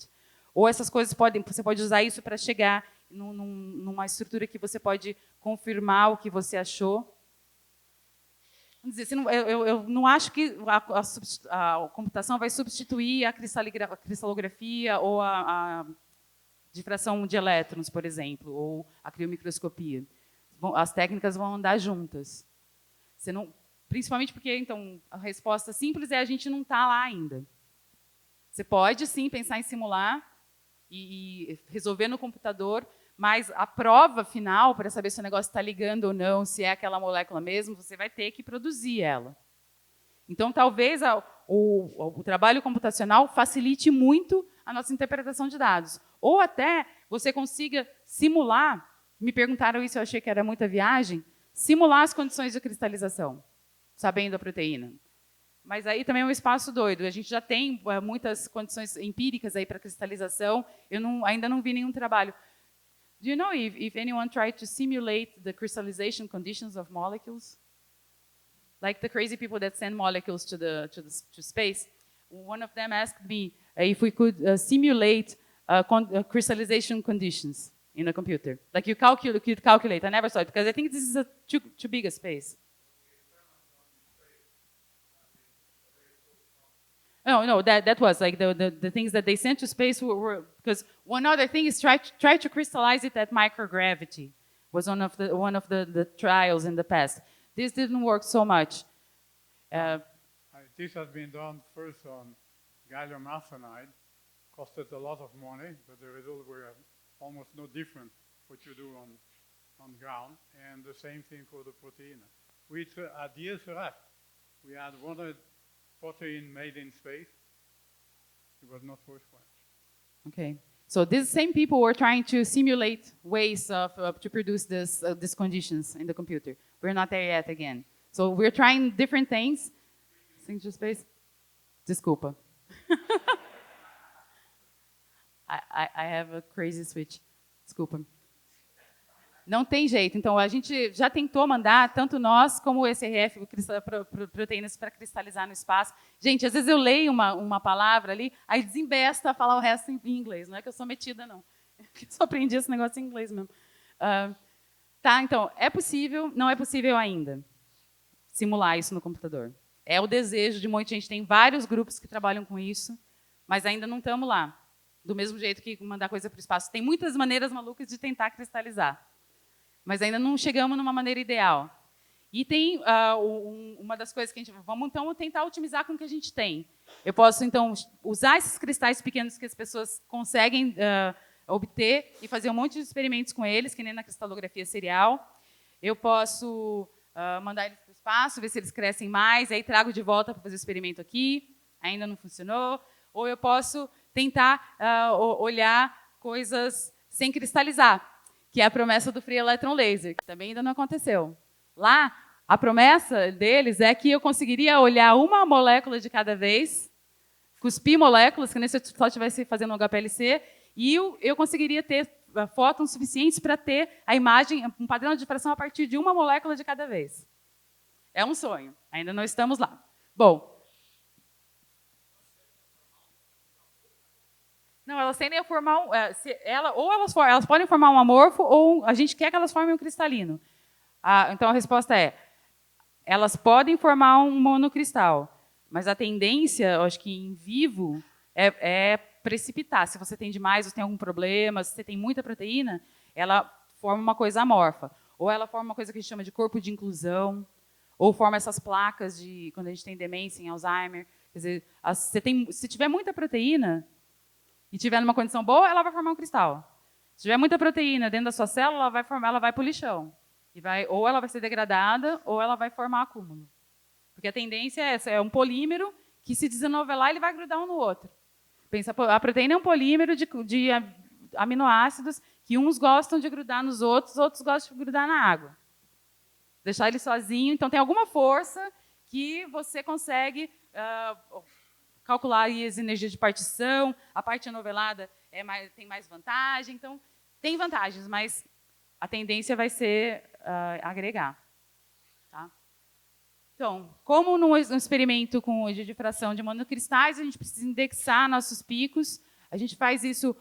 Speaker 2: Ou essas coisas você pode usar isso para chegar numa estrutura que você pode confirmar o que você achou. Vamos dizer, eu não acho que a computação vai substituir a cristalografia ou a difração de elétrons, por exemplo, ou a criomicroscopia. As técnicas vão andar juntas. principalmente porque, então, a resposta simples é a gente não está lá ainda. Você pode, sim, pensar em simular e resolver no computador, mas a prova final, para saber se o negócio está ligando ou não, se é aquela molécula mesmo, você vai ter que produzir ela. Então, talvez o trabalho computacional facilite muito a nossa interpretação de dados. Ou até você consiga simular, me perguntaram isso, eu achei que era muita viagem, simular as condições de cristalização, sabendo a proteína. Mas aí também é um espaço doido. A gente já tem muitas condições empíricas aí para cristalização. Eu ainda não vi nenhum trabalho. Do you know if anyone tried to simulate the crystallization conditions of molecules? Like the crazy people that send molecules to space. One of them asked me if we could simulate crystallization conditions in a computer. Like you calculate. I never saw it because I think this is too big a space. No, that was like the things that they sent to space were because one other thing is try to crystallize it at microgravity was one of the trials in the past. This didn't work so much.
Speaker 5: This has been done first on gallium arsenide, costed a lot of money, but the results were almost no different what you do on ground, and the same thing for the protein. At DSRF, we had 100 protein made in space. It was not worthwhile.
Speaker 2: Okay. So these same people were trying to simulate ways to produce these conditions in the computer. We're not there yet again. So we're trying different things. Think to space. Desculpa. I have a crazy switch. Desculpa. Não tem jeito. Então, a gente já tentou mandar, tanto nós como o SRF, proteínas para cristalizar no espaço. Gente, às vezes eu leio uma palavra ali, aí desembesta a falar o resto em inglês. Não é que eu sou metida, não. Eu só aprendi esse negócio em inglês mesmo. Tá, então, é possível, não é possível ainda simular isso no computador. É o desejo de muita gente. Tem vários grupos que trabalham com isso, mas ainda não estamos lá. Do mesmo jeito que mandar coisa para o espaço. Tem muitas maneiras malucas de tentar cristalizar. Mas ainda não chegamos numa maneira ideal. E tem uma das coisas que a gente... Vamos, então, tentar otimizar com o que a gente tem. Eu posso, então, usar esses cristais pequenos que as pessoas conseguem obter e fazer um monte de experimentos com eles, que nem na cristalografia serial. Eu posso mandar eles para o espaço, ver se eles crescem mais, aí trago de volta para fazer o experimento aqui. Ainda não funcionou. Ou eu posso tentar olhar coisas sem cristalizar, que é a promessa do Free Electron Laser, que também ainda não aconteceu. Lá, a promessa deles é que eu conseguiria olhar uma molécula de cada vez, cuspir moléculas, que nem se eu só estivesse fazendo um HPLC, e eu conseguiria ter fótons suficientes para ter a imagem, um padrão de difração a partir de uma molécula de cada vez. É um sonho, ainda não estamos lá. Bom, não, elas tendem a formar elas podem formar um amorfo ou a gente quer que elas formem um cristalino. Então a resposta é: elas podem formar um monocristal, mas a tendência, eu acho que em vivo, é precipitar. Se você tem demais, ou tem algum problema, se você tem muita proteína, ela forma uma coisa amorfa. Ou ela forma uma coisa que a gente chama de corpo de inclusão, ou forma essas placas de quando a gente tem demência em Alzheimer. Quer dizer, se tiver muita proteína e tiver numa condição boa, ela vai formar um cristal. Se tiver muita proteína dentro da sua célula, ela vai para o lixão. Ou ela vai ser degradada, ou ela vai formar acúmulo. Porque a tendência é essa, é um polímero que, se desenovelar, ele vai grudar um no outro. Pensa, a proteína é um polímero de aminoácidos que uns gostam de grudar nos outros gostam de grudar na água. Deixar ele sozinho. Então, tem alguma força que você consegue calcular aí as energias de partição, a parte anovelada tem mais vantagem. Então, tem vantagens, mas a tendência vai ser agregar. Tá? Então, como num experimento de difração de monocristais, a gente precisa indexar nossos picos. A gente faz isso...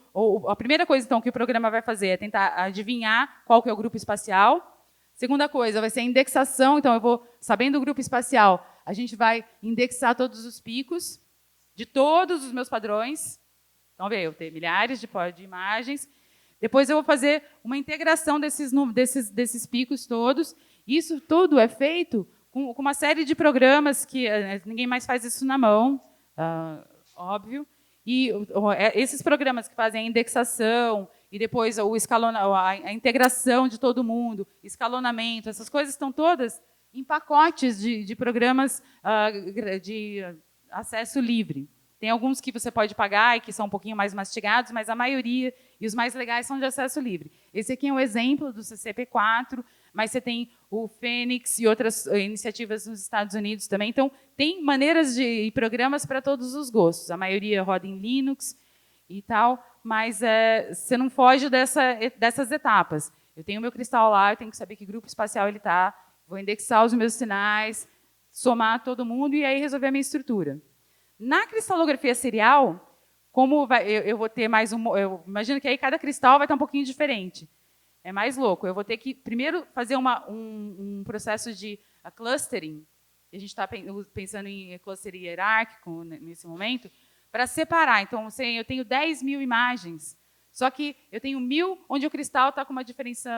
Speaker 2: a primeira coisa, então, que o programa vai fazer é tentar adivinhar qual que é o grupo espacial. Segunda coisa vai ser a indexação. Então, sabendo o grupo espacial, a gente vai indexar todos os picos de todos os meus padrões. Então, eu tenho milhares de imagens. Depois eu vou fazer uma integração desses picos todos. Isso tudo é feito com uma série de programas que ninguém mais faz isso na mão, óbvio. E esses programas que fazem a indexação e depois a integração de todo mundo, escalonamento, essas coisas estão todas em pacotes de programas de acesso livre. Tem alguns que você pode pagar e que são um pouquinho mais mastigados, mas a maioria e os mais legais são de acesso livre. Esse aqui é um exemplo do CCP4, mas você tem o Fênix e outras iniciativas nos Estados Unidos também. Então, tem maneiras e programas para todos os gostos. A maioria roda em Linux e tal, mas você não foge dessas etapas. Eu tenho o meu cristal lá, eu tenho que saber que grupo espacial ele está, vou indexar os meus sinais, somar todo mundo e aí resolver a minha estrutura. Na cristalografia serial, como eu vou ter mais eu imagino que aí cada cristal vai estar um pouquinho diferente. É mais louco. Eu vou ter que, primeiro, fazer um processo de clustering. A gente está pensando em clustering hierárquico nesse momento, para separar. Então, eu tenho 10 mil imagens, só que eu tenho 1000 onde o cristal está com uma diferença,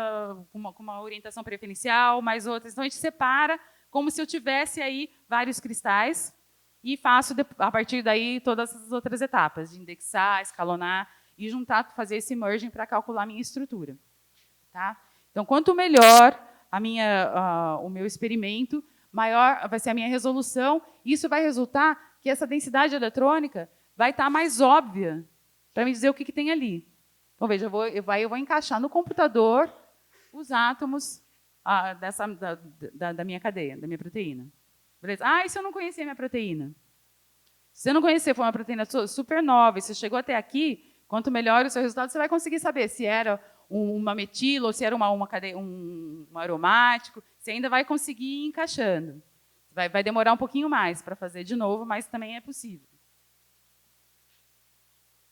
Speaker 2: com uma orientação preferencial, mais outras. Então, a gente separa como se eu tivesse aí vários cristais e faço, a partir daí, todas as outras etapas, de indexar, escalonar e juntar, fazer esse merging para calcular a minha estrutura. Tá? Então, quanto melhor o meu experimento, maior vai ser a minha resolução. Isso vai resultar que essa densidade eletrônica vai estar mais óbvia para me dizer o que tem ali. Então, veja, eu vou encaixar no computador os átomos da minha cadeia, da minha proteína. Beleza? E se eu não conhecer minha proteína? Se você não conhecer, foi uma proteína super nova, e você chegou até aqui, quanto melhor o seu resultado, você vai conseguir saber se era uma metila ou se era um aromático. Você ainda vai conseguir ir encaixando. Vai demorar um pouquinho mais para fazer de novo, mas também é possível.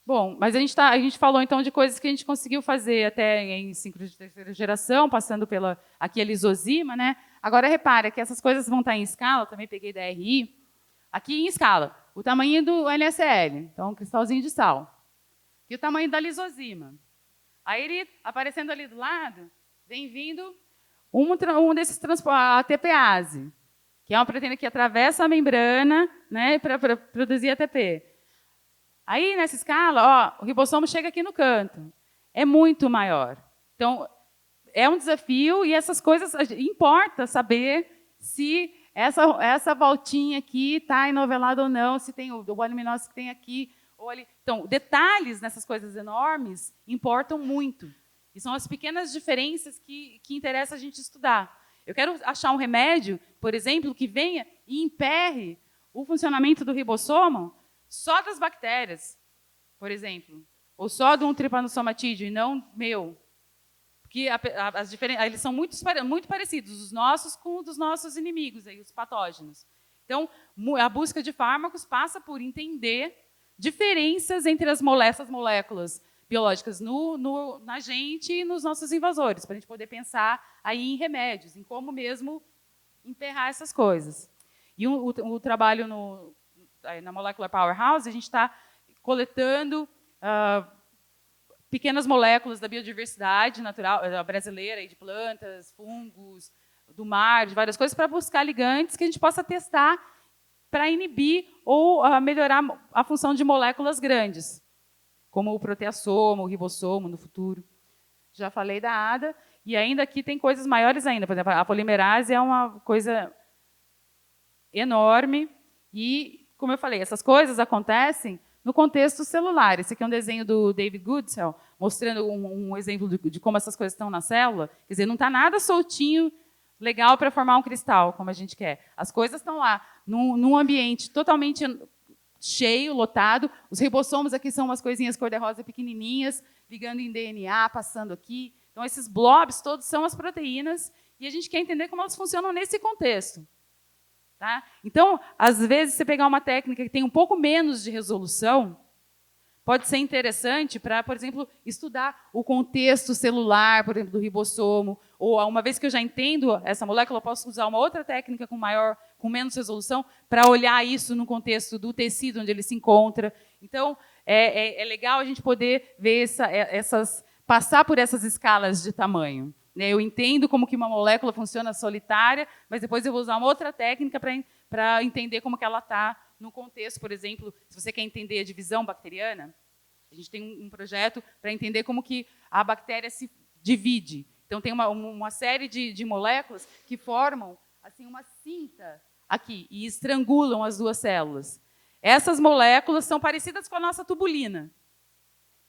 Speaker 2: Bom, mas a gente falou, então, de coisas que a gente conseguiu fazer até em síncrone de terceira geração, passando pela aqui a lisozima, né? Agora, repara que essas coisas vão estar em escala, também peguei da RI, aqui em escala, o tamanho do LSL, então, um cristalzinho de sal, e o tamanho da lisozima. Aí, ele, aparecendo ali do lado, vem vindo um desses ATPase, que é uma proteína que atravessa a membrana, né, para produzir ATP. Aí, nessa escala, o ribossomo chega aqui no canto. É muito maior. Então, é um desafio e essas coisas, importa saber se essa voltinha aqui está enovelada ou não, se tem o aminoácido que tem aqui ou ali. Então, detalhes nessas coisas enormes importam muito. E são as pequenas diferenças que interessa a gente estudar. Eu quero achar um remédio, por exemplo, que venha e emperre o funcionamento do ribossomo só das bactérias, por exemplo, ou só de um tripanosomatídeo e não meu. Porque eles são muito parecidos, os nossos com os dos nossos inimigos, aí, os patógenos. Então, a busca de fármacos passa por entender diferenças entre essas moléculas biológicas na gente e nos nossos invasores, para a gente poder pensar aí em remédios, em como mesmo emperrar essas coisas. E o trabalho na Molecular Powerhouse, a gente está coletando pequenas moléculas da biodiversidade natural brasileira, de plantas, fungos, do mar, de várias coisas, para buscar ligantes que a gente possa testar para inibir ou melhorar a função de moléculas grandes, como o proteassomo, o ribossomo, no futuro. Já falei da ADA, e ainda aqui tem coisas maiores ainda. Por exemplo, a polimerase é uma coisa enorme, e, como eu falei, essas coisas acontecem no contexto celular. Esse aqui é um desenho do David Goodsell, mostrando um exemplo de como essas coisas estão na célula. Quer dizer, não está nada soltinho, legal para formar um cristal, como a gente quer. As coisas estão lá, num ambiente totalmente cheio, lotado. Os ribossomos aqui são umas coisinhas cor-de-rosa pequenininhas, ligando em DNA, passando aqui. Então, esses blobs todos são as proteínas, e a gente quer entender como elas funcionam nesse contexto. Tá? Então, às vezes, você pegar uma técnica que tem um pouco menos de resolução, pode ser interessante para, por exemplo, estudar o contexto celular, por exemplo, do ribossomo, ou uma vez que eu já entendo essa molécula, eu posso usar uma outra técnica com menos resolução para olhar isso no contexto do tecido onde ele se encontra. Então, é legal a gente poder ver passar por essas escalas de tamanho. né? Eu entendo como que uma molécula funciona solitária, mas depois eu vou usar uma outra técnica para entender como que ela está no contexto. Por exemplo, se você quer entender a divisão bacteriana, a gente tem um projeto para entender como que a bactéria se divide. Então, tem uma série de moléculas que formam assim, uma cinta aqui e estrangulam as duas células. Essas moléculas são parecidas com a nossa tubulina,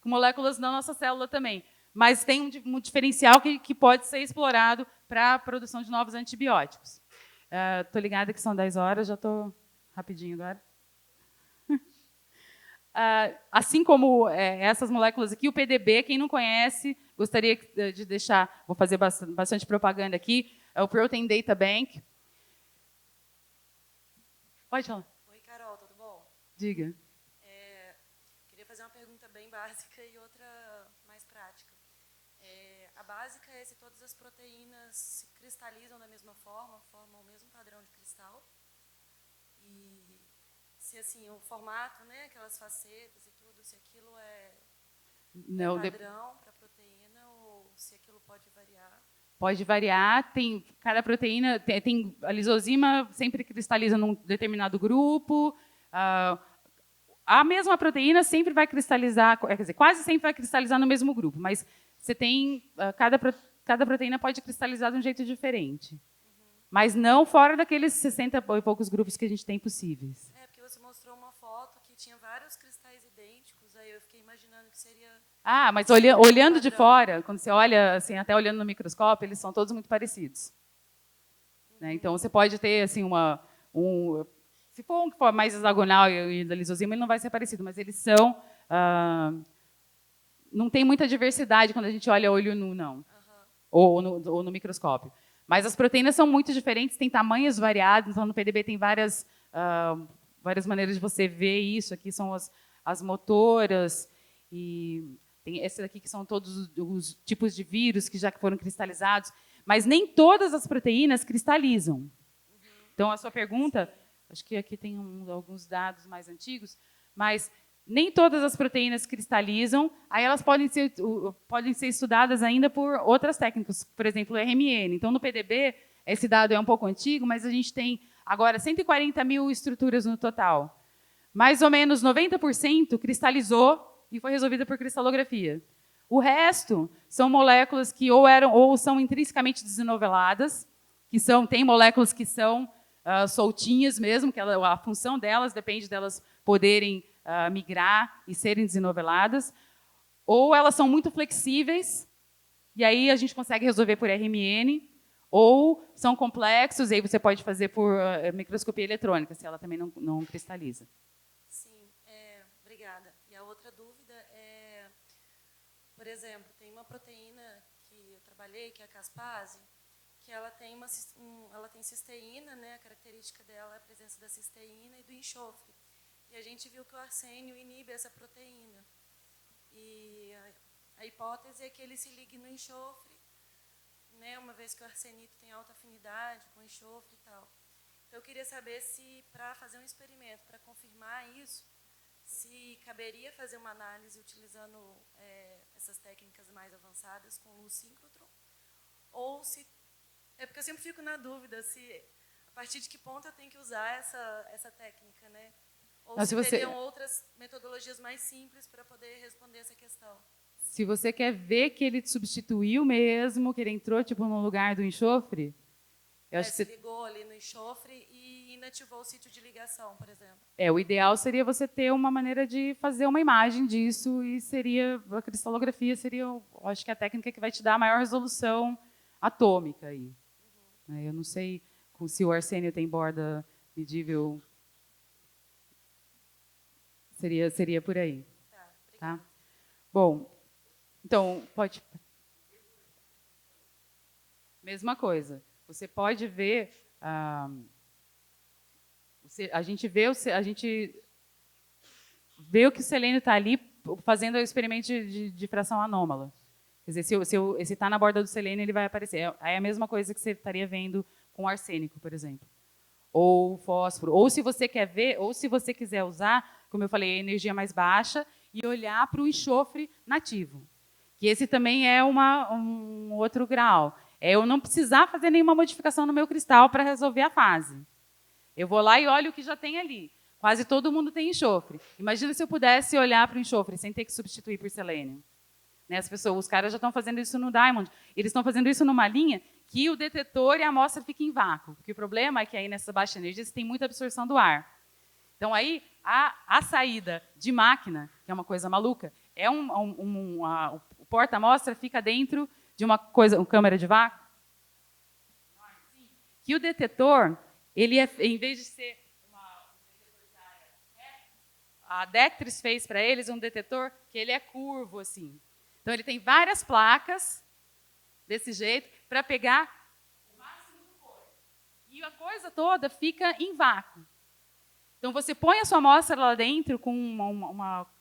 Speaker 2: com moléculas da nossa célula também, mas tem um diferencial que pode ser explorado para a produção de novos antibióticos. Estou ligada que são 10 horas, já estou rapidinho agora. Assim como essas moléculas aqui, o PDB, quem não conhece, gostaria de deixar, vou fazer bastante propaganda aqui, é o Protein Data Bank. Pode falar.
Speaker 6: Oi, Carol, tudo bom?
Speaker 2: Diga.
Speaker 6: Queria fazer uma pergunta bem básica e outra mais prática. A básica é se todas as proteínas se cristalizam da mesma forma, formam o mesmo padrão de cristal. E se assim, o formato, né, aquelas facetas e tudo, se aquilo é padrão para a proteína ou se aquilo pode variar.
Speaker 2: Pode variar, cada proteína, tem a lisozima sempre cristaliza num determinado grupo, a mesma proteína sempre vai cristalizar, quer dizer, quase sempre vai cristalizar no mesmo grupo, mas você tem, cada proteína pode cristalizar de um jeito diferente, mas não fora daqueles 60 e poucos grupos que a gente tem possíveis.
Speaker 6: Porque você mostrou uma foto que tinha vários cristais idênticos, aí eu fiquei imaginando que seria...
Speaker 2: Mas olhando de fora, quando você olha, assim, até olhando no microscópio, eles são todos muito parecidos. Né? Então, você pode ter assim, se for um que for mais hexagonal e da lisozima, ele não vai ser parecido, mas eles são... não tem muita diversidade quando a gente olha olho nu, não. Ou no microscópio. Mas as proteínas são muito diferentes, têm tamanhos variados, então no PDB tem várias maneiras de você ver isso. Aqui são as motoras, e tem esse aqui que são todos os tipos de vírus que já foram cristalizados, mas nem todas as proteínas cristalizam. Então, a sua pergunta, acho que aqui tem alguns dados mais antigos, mas nem todas as proteínas cristalizam, aí elas podem ser estudadas ainda por outras técnicas, por exemplo, o RMN. Então, no PDB, esse dado é um pouco antigo, mas a gente tem agora 140 mil estruturas no total. Mais ou menos 90% cristalizou e foi resolvida por cristalografia. O resto são moléculas que ou são intrinsecamente desenoveladas, tem moléculas que são soltinhas mesmo, que a função delas depende delas poderem migrar e serem desenoveladas, ou elas são muito flexíveis, e aí a gente consegue resolver por RMN, ou são complexos, e aí você pode fazer por microscopia eletrônica, se ela também não cristaliza.
Speaker 6: Sim, obrigada. E a outra dúvida é, por exemplo, tem uma proteína que eu trabalhei, que é a caspase, que ela tem ela tem cisteína, né? A característica dela é a presença da cisteína e do enxofre. E a gente viu que o arsênio inibe essa proteína. E a hipótese é que ele se ligue no enxofre, né, uma vez que o arsenito tem alta afinidade com enxofre e tal. Então, eu queria saber se, para fazer um experimento, para confirmar isso, se caberia fazer uma análise utilizando essas técnicas mais avançadas com luz síncrotron, ou se... porque eu sempre fico na dúvida se, a partir de que ponto eu tenho que usar essa técnica, né? Ou se teriam outras metodologias mais simples para poder responder essa questão.
Speaker 2: Se você quer ver que ele substituiu mesmo, que ele entrou tipo, no lugar do enxofre...
Speaker 6: Se ligou ali no enxofre e inativou o sítio de ligação, por exemplo.
Speaker 2: O ideal seria você ter uma maneira de fazer uma imagem disso, e a cristalografia seria, acho que a técnica que vai te dar a maior resolução atômica aí. Eu não sei se o arsênio tem borda medível. Seria por aí. Tá? Bom, então, pode... Mesma coisa. Você pode ver... a gente vê o que o selênio está ali fazendo o experimento de fração anômala. Quer dizer, se está na borda do selênio, ele vai aparecer. É a mesma coisa que você estaria vendo com arsênico, por exemplo. Ou fósforo. Ou se você quer ver, ou se você quiser usar, como eu falei, a energia mais baixa, e olhar para o enxofre nativo, que esse também é um outro grau. É eu não precisar fazer nenhuma modificação no meu cristal para resolver a fase. Eu vou lá e olho o que já tem ali. Quase todo mundo tem enxofre. Imagina se eu pudesse olhar para o enxofre sem ter que substituir por selênio. Né, os caras já estão fazendo isso no Diamond. Eles estão fazendo isso numa linha que o detetor e a amostra fiquem em vácuo. Porque o problema é que aí nessa baixa energia você tem muita absorção do ar. Então aí a saída de máquina, que é uma coisa maluca, é o porta-amostra fica dentro de uma câmara de vácuo, que o detetor, ele em vez de ser um detetor de área, a Dectris fez para eles um detetor que ele é curvo assim. Então ele tem várias placas desse jeito para pegar o máximo do corpo. E a coisa toda fica em vácuo. Então você põe a sua amostra lá dentro com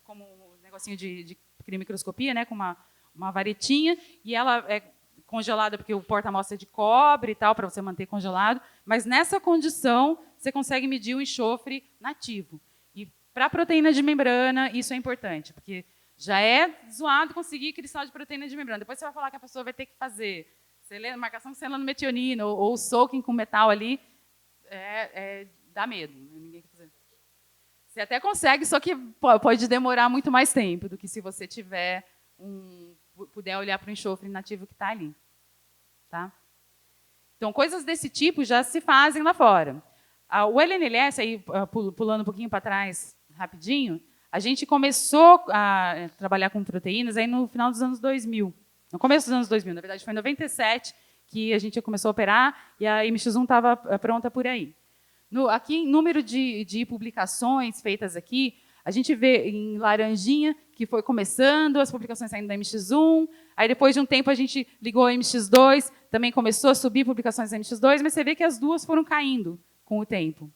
Speaker 2: como um negocinho de microscopia, né, com uma varetinha, e ela é congelada porque o porta-amostra é de cobre e tal, para você manter congelado, mas nessa condição você consegue medir o enxofre nativo. E para a proteína de membrana, isso é importante, porque já é zoado conseguir cristal de proteína de membrana. Depois você vai falar que a pessoa vai ter que fazer marcação com selenometionina ou soaking com metal ali, dá medo. Ninguém quer fazer. Você até consegue, só que pode demorar muito mais tempo do que se você puder olhar para o enxofre nativo que está ali. Tá? Então, coisas desse tipo já se fazem lá fora. O LNLS, aí, pulando um pouquinho para trás, rapidinho, a gente começou a trabalhar com proteínas aí no final dos anos 2000. No começo dos anos 2000, na verdade, foi em 97 que a gente começou a operar e a MX1 estava pronta por aí. Aqui, em número de publicações feitas aqui, a gente vê em laranjinha que foi começando, as publicações saindo da MX1, aí depois de um tempo a gente ligou a MX2, também começou a subir publicações da MX2, mas você vê que as duas foram caindo com o tempo,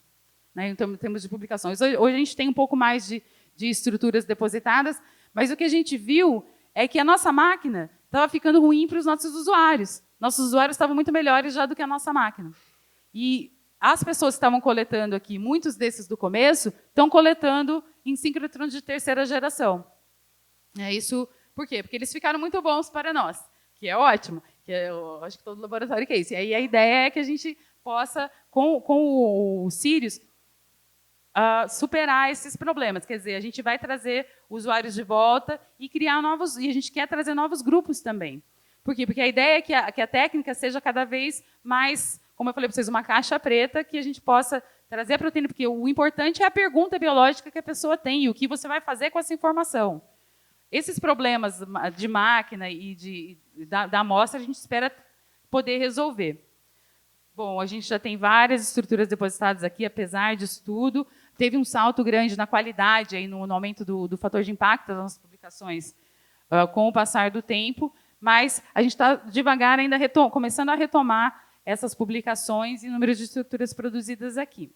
Speaker 2: né, em termos de publicações. Hoje a gente tem um pouco mais de estruturas depositadas, mas o que a gente viu é que a nossa máquina estava ficando ruim para os nossos usuários. Nossos usuários estavam muito melhores já do que a nossa máquina. E as pessoas que estavam coletando aqui, muitos desses do começo, estão coletando em síncrotrons de terceira geração. Isso por quê? Porque eles ficaram muito bons para nós, que é ótimo, que eu acho que todo laboratório quer isso. E aí a ideia é que a gente possa, com o Sirius, superar esses problemas. Quer dizer, a gente vai trazer usuários de volta e criar novos, e a gente quer trazer novos grupos também. Por quê? Porque a ideia é que a técnica seja cada vez mais, como eu falei para vocês, uma caixa preta, que a gente possa trazer a proteína, porque o importante é a pergunta biológica que a pessoa tem e o que você vai fazer com essa informação. Esses problemas de máquina e da amostra, a gente espera poder resolver. Bom, a gente já tem várias estruturas depositadas aqui, apesar disso tudo. Teve um salto grande na qualidade, aí no aumento do fator de impacto das nossas publicações com o passar do tempo, mas a gente está devagar ainda começando a retomar essas publicações e números de estruturas produzidas aqui.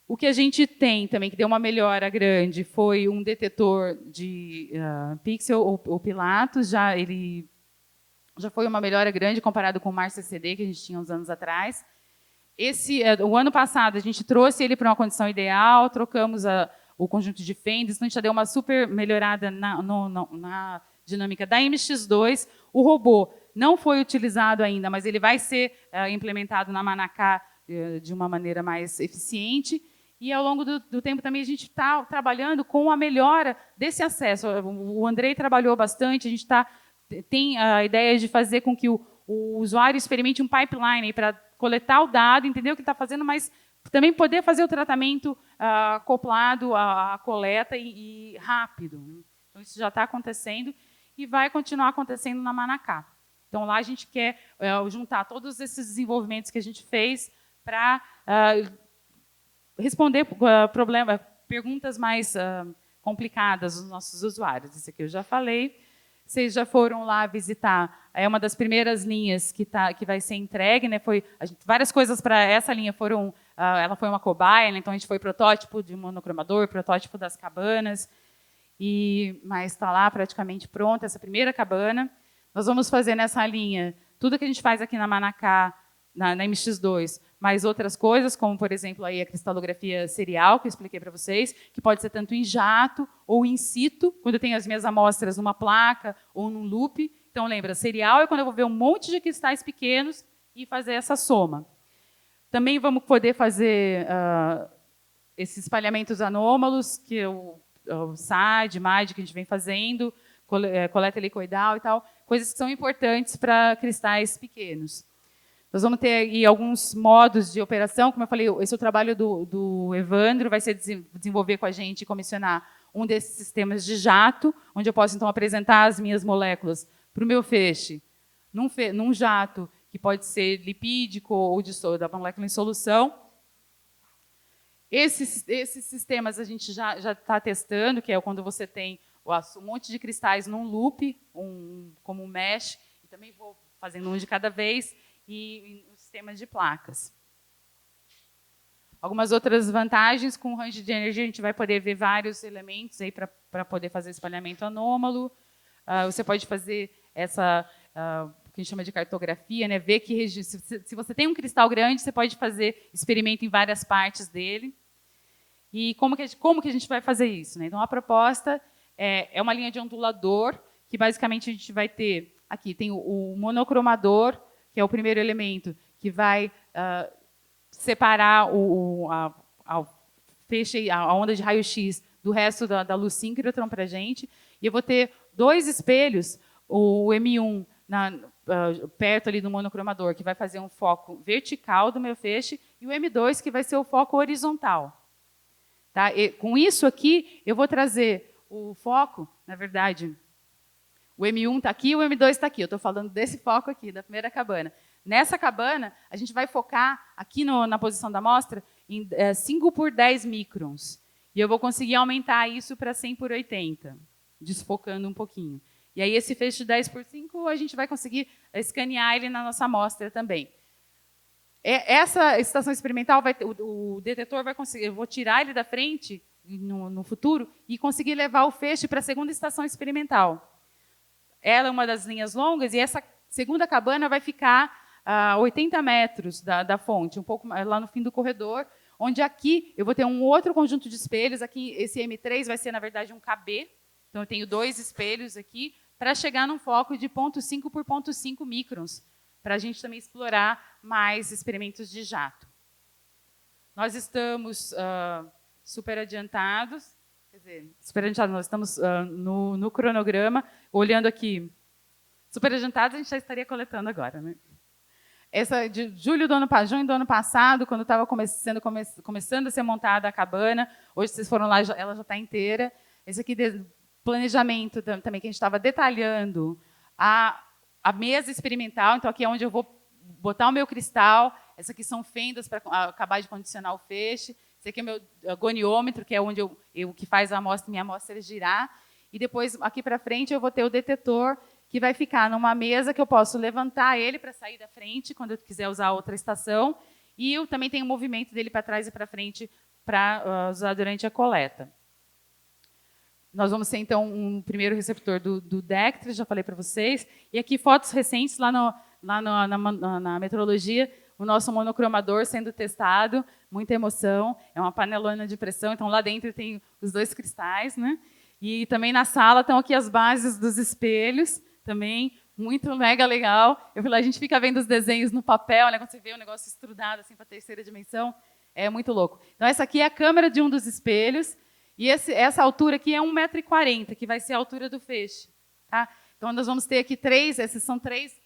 Speaker 2: O que a gente tem também, que deu uma melhora grande, foi um detetor de pixel ou Pilatus. Ele já foi uma melhora grande comparado com o Mars CCD, que a gente tinha uns anos atrás. O ano passado, a gente trouxe ele para uma condição ideal, trocamos o conjunto de fendas, então a gente já deu uma super melhorada na dinâmica da MX2. O robô não foi utilizado ainda, mas ele vai ser implementado na Manacá de uma maneira mais eficiente. E, ao longo do tempo, também a gente está trabalhando com a melhora desse acesso. O Andrei trabalhou bastante, a gente tem a ideia de fazer com que o usuário experimente um pipeline para coletar o dado, entender o que está fazendo, mas também poder fazer o tratamento acoplado à coleta e rápido. Então, isso já está acontecendo e vai continuar acontecendo na Manacá. Então, lá a gente quer juntar todos esses desenvolvimentos que a gente fez para responder perguntas mais complicadas dos nossos usuários. Isso aqui eu já falei. Vocês já foram lá visitar. É uma das primeiras linhas que vai ser entregue, né? Várias coisas para essa linha foram. Ela foi uma cobaia, né? Então a gente foi protótipo de monocromador, protótipo das cabanas, mas está lá praticamente pronta essa primeira cabana. Nós vamos fazer nessa linha tudo que a gente faz aqui na Manacá, na MX2, mais outras coisas, como, por exemplo, aí a cristalografia serial, que eu expliquei para vocês, que pode ser tanto em jato ou in situ, quando eu tenho as minhas amostras numa placa ou num loop. Então, lembra, serial é quando eu vou ver um monte de cristais pequenos e fazer essa soma. Também vamos poder fazer esses espalhamentos anômalos, que é o SAD, MAD, que a gente vem fazendo, coleta helicoidal e tal, coisas que são importantes para cristais pequenos. Nós vamos ter aí alguns modos de operação, como eu falei, esse é o trabalho do Evandro, vai ser desenvolver com a gente e comissionar um desses sistemas de jato, onde eu posso, então, apresentar as minhas moléculas para o meu feixe, num jato, que pode ser lipídico ou da molécula em solução. Esses sistemas a gente já está testando, que é quando você tem um monte de cristais num loop, como um mesh, e também vou fazendo um de cada vez, e no sistema de placas. Algumas outras vantagens, com o range de energia a gente vai poder ver vários elementos para poder fazer espalhamento anômalo. Você pode fazer essa, que a gente chama de cartografia, né? Ver que se você tem um cristal grande, você pode fazer experimento em várias partes dele. E como que a gente vai fazer isso, né? Então, a proposta é uma linha de ondulador, que basicamente a gente vai ter, aqui tem o monocromador, que é o primeiro elemento, que vai separar a onda de raio-x do resto da luz síncrotron para a gente. E eu vou ter 2 espelhos, o M1 perto ali do monocromador, que vai fazer um foco vertical do meu feixe, e o M2, que vai ser o foco horizontal. Tá? E, com isso aqui, eu vou trazer o foco, na verdade, o M1 está aqui, o M2 está aqui. Eu estou falando desse foco aqui, da primeira cabana. Nessa cabana, a gente vai focar aqui na posição da amostra em 5 por 10 microns. E eu vou conseguir aumentar isso para 100 por 80, desfocando um pouquinho. E aí, esse feixe de 10 por 5, a gente vai conseguir escanear ele na nossa amostra também. Essa estação experimental, o detetor vai conseguir, eu vou tirar ele da frente, no futuro, e conseguir levar o feixe para a segunda estação experimental. Ela é uma das linhas longas, e essa segunda cabana vai ficar a 80 metros da fonte, um pouco lá no fim do corredor, onde aqui eu vou ter um outro conjunto de espelhos. Aqui, esse M3 vai ser, na verdade, um KB. Então, eu tenho 2 espelhos aqui, para chegar num foco de 0,5 por 0,5 microns, para a gente também explorar mais experimentos de jato. Nós estamos super adiantados, nós estamos no cronograma, olhando aqui, super adiantados, a gente já estaria coletando agora, né? Essa de junho do ano passado, quando estava começando a ser montada a cabana, hoje vocês foram lá, ela já está inteira. Esse aqui, planejamento também, que a gente estava detalhando a mesa experimental. Então, aqui é onde eu vou botar o meu cristal. Essas aqui são fendas para acabar de condicionar o feixe. Esse aqui é o meu goniômetro, que é onde que faz minha amostra girar. E depois, aqui para frente, eu vou ter o detetor, que vai ficar numa mesa que eu posso levantar ele para sair da frente, quando eu quiser usar outra estação. E eu também tenho o movimento dele para trás e para frente para usar durante a coleta. Nós vamos ter, então, um primeiro receptor do Dectra, já falei para vocês. E aqui, fotos recentes, lá na metrologia, o nosso monocromador sendo testado, muita emoção. É uma panelona de pressão, então lá dentro tem os 2 cristais, né? E também na sala estão aqui as bases dos espelhos, também muito mega legal. Eu fui lá, a gente fica vendo os desenhos no papel, né? Quando você vê o negócio estrudado assim, para a 3ª dimensão, é muito louco. Então, essa aqui é a câmera de um dos espelhos. E essa altura aqui é 1,40 m, que vai ser a altura do feixe. Tá? Então, nós vamos ter aqui esses são 3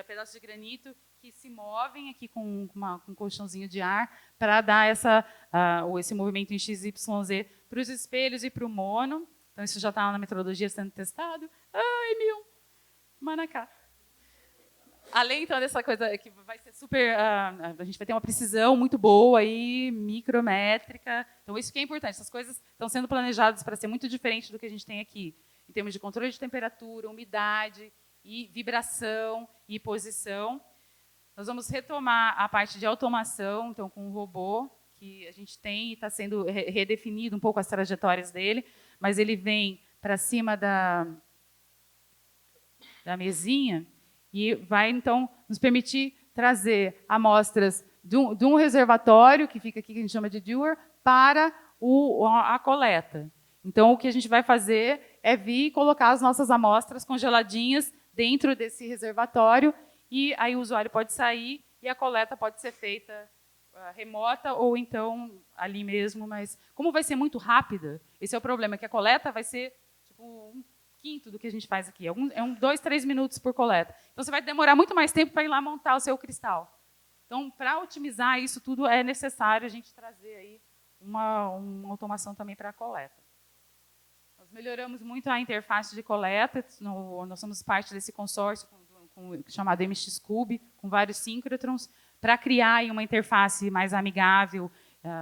Speaker 2: pedaços de granito que se movem aqui com um colchãozinho de ar para dar esse movimento em XYZ para os espelhos e para o mono. Então, isso já está na metrologia sendo testado. Ai, Manacá. Além, então, dessa coisa que vai ser super... a gente vai ter uma precisão muito boa, aí, micrométrica. Então, isso que é importante. Essas coisas estão sendo planejadas para ser muito diferente do que a gente tem aqui, em termos de controle de temperatura, umidade, e vibração e posição. Nós vamos retomar a parte de automação, então, com o robô, que a gente tem e está sendo redefinido um pouco as trajetórias dele, mas ele vem para cima da mesinha e vai, então, nos permitir trazer amostras de um reservatório, que fica aqui, que a gente chama de dewar, para a coleta. Então, o que a gente vai fazer é vir colocar as nossas amostras congeladinhas dentro desse reservatório, e aí o usuário pode sair e a coleta pode ser feita remota ou então ali mesmo, mas como vai ser muito rápida, esse é o problema, que a coleta vai ser tipo 1/5 do que a gente faz aqui. É 2, 3 minutos por coleta. Então, você vai demorar muito mais tempo para ir lá montar o seu cristal. Então, para otimizar isso tudo, é necessário a gente trazer aí uma automação também para a coleta. Nós melhoramos muito a interface de coleta, nós somos parte desse consórcio chamado MXCube, com vários síncrotrons, para criar aí uma interface mais amigável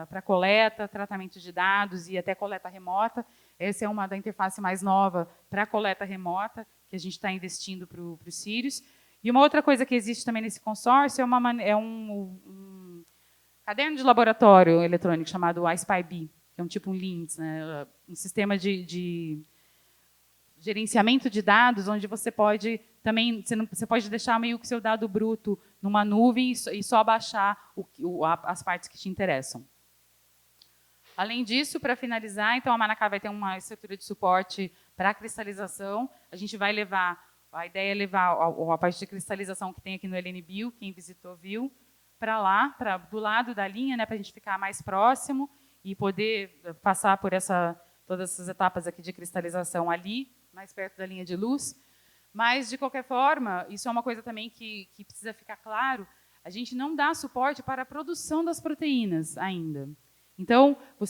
Speaker 2: para coleta, tratamento de dados e até coleta remota. Essa é uma da interface mais nova para coleta remota, que a gente está investindo para o Sirius. E uma outra coisa que existe também nesse consórcio é um caderno de laboratório eletrônico chamado iSpy-B, que é um LINS, né? Um sistema de gerenciamento de dados, onde você pode também, você pode deixar meio que seu dado bruto numa nuvem e só baixar as partes que te interessam. Além disso, para finalizar, então a Manacá vai ter uma estrutura de suporte para a cristalização. A gente vai levar, a ideia é levar a parte de cristalização que tem aqui no LNBio, quem visitou viu, para lá, do lado da linha, né, para a gente ficar mais próximo e poder passar por todas essas etapas aqui de cristalização ali, mais perto da linha de luz. Mas, de qualquer forma, isso é uma coisa também que precisa ficar claro, a gente não dá suporte para a produção das proteínas ainda. Então, o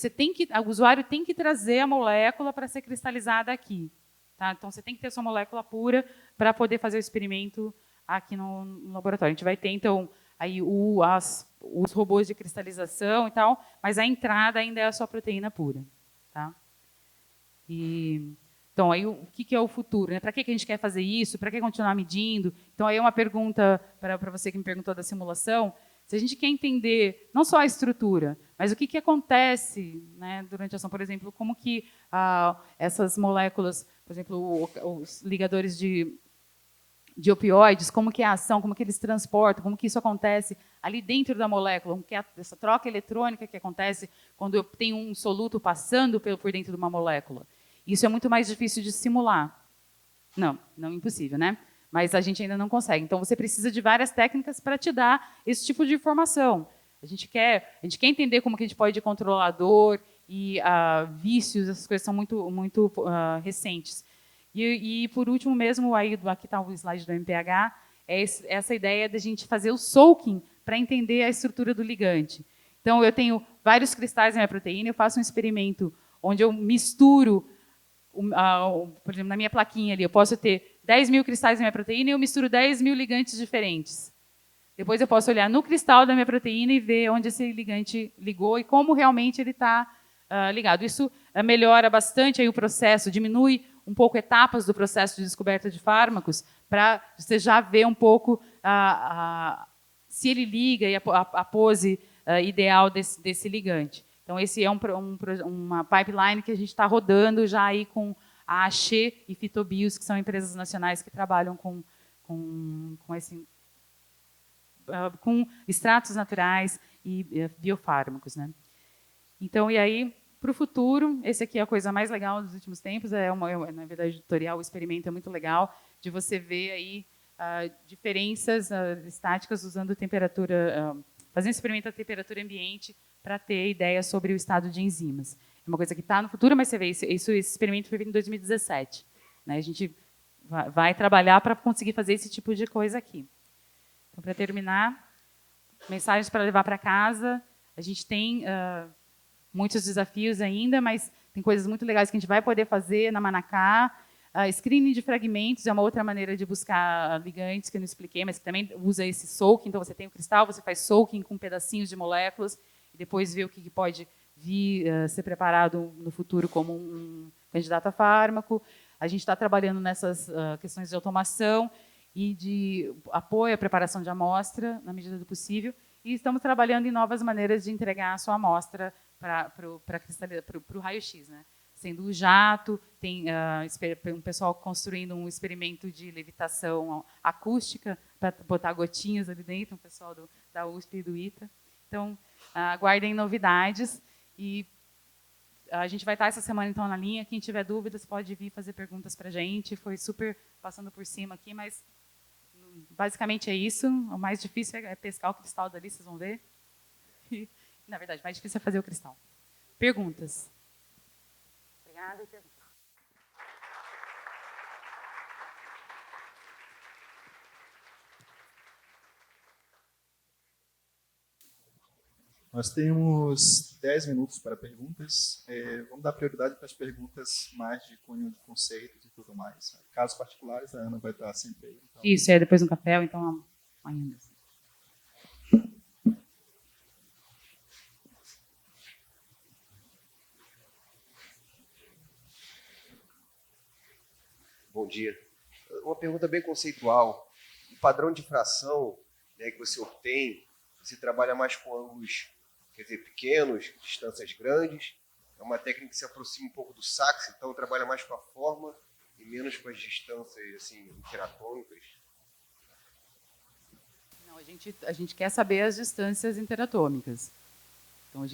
Speaker 2: usuário tem que trazer a molécula para ser cristalizada aqui. Tá? Então, você tem que ter sua molécula pura para poder fazer o experimento aqui no laboratório. A gente vai ter, então, aí os robôs de cristalização e tal, mas a entrada ainda é a sua proteína pura. Tá? Então, aí, o que é o futuro? Né? Para que a gente quer fazer isso? Para que continuar medindo? Então, aí é uma pergunta para você que me perguntou da simulação. Se a gente quer entender não só a estrutura, mas o que acontece, né, durante a ação, por exemplo, como que essas moléculas, por exemplo, os ligadores de opioides, como que é a ação, como que eles transportam, como que isso acontece ali dentro da molécula, como que é essa troca eletrônica que acontece quando eu tenho um soluto passando por dentro de uma molécula. Isso é muito mais difícil de simular. Não impossível, né? Mas a gente ainda não consegue. Então, você precisa de várias técnicas para te dar esse tipo de informação. A gente quer entender como que a gente pode controlar a dor e vícios, essas coisas são muito recentes. E, por último mesmo, aí, aqui está o slide do MPH, é essa ideia de a gente fazer o soaking para entender a estrutura do ligante. Então, eu tenho vários cristais na minha proteína, eu faço um experimento onde eu misturo, por exemplo, na minha plaquinha ali, eu posso ter 10.000 cristais na minha proteína e eu misturo 10.000 ligantes diferentes. Depois eu posso olhar no cristal da minha proteína e ver onde esse ligante ligou e como realmente ele está ligado. Isso melhora bastante aí o processo, diminui um pouco etapas do processo de descoberta de fármacos, para você já ver um pouco se ele liga e a pose ideal desse ligante. Então, esse é uma pipeline que a gente está rodando já aí com a Axê e Fitobios, que são empresas nacionais que trabalham com extratos naturais e biofármacos, né? Então, e aí, para o futuro, esse aqui é a coisa mais legal dos últimos tempos, na verdade, o tutorial, o experimento é muito legal, de você ver aí diferenças estáticas usando temperatura, fazendo experimento a temperatura ambiente para ter ideia sobre o estado de enzimas. É uma coisa que está no futuro, mas você vê, esse experimento foi feito em 2017. Né? A gente vai trabalhar para conseguir fazer esse tipo de coisa aqui. Então, para terminar, mensagens para levar para casa. A gente tem muitos desafios ainda, mas tem coisas muito legais que a gente vai poder fazer na Manacá. Screening de fragmentos é uma outra maneira de buscar ligantes, que eu não expliquei, mas que também usa esse soaking. Então, você tem o cristal, você faz soaking com pedacinhos de moléculas, e depois vê o que pode vir ser preparado no futuro como um candidato a fármaco. A gente está trabalhando nessas questões de automação e de apoio à preparação de amostra, na medida do possível, e estamos trabalhando em novas maneiras de entregar a sua amostra para o raio-x, né? Sendo o jato, tem um pessoal construindo um experimento de levitação acústica para botar gotinhas ali dentro, um pessoal da USP e do ITA. Então, aguardem novidades. E a gente vai estar essa semana, então, na linha. Quem tiver dúvidas pode vir fazer perguntas para a gente. Foi super passando por cima aqui, mas basicamente é isso. O mais difícil é pescar o cristal dali, vocês vão ver. E, na verdade, o mais difícil é fazer o cristal. Perguntas? Obrigada e perguntas.
Speaker 1: Nós temos 10 minutos para perguntas. Vamos dar prioridade para as perguntas mais de cunho de conceitos e tudo mais. Casos particulares, a Ana vai estar sempre aí. Então...
Speaker 2: Isso, depois no café, ou então ainda.
Speaker 7: Bom dia. Uma pergunta bem conceitual. O padrão de fração, né, que você obtém, você trabalha mais com ângulos, quer dizer, pequenos, distâncias grandes. É uma técnica que se aproxima um pouco do sax, então trabalha mais com a forma e menos com as distâncias assim, interatômicas.
Speaker 2: Não, a gente quer saber as distâncias interatômicas. Então,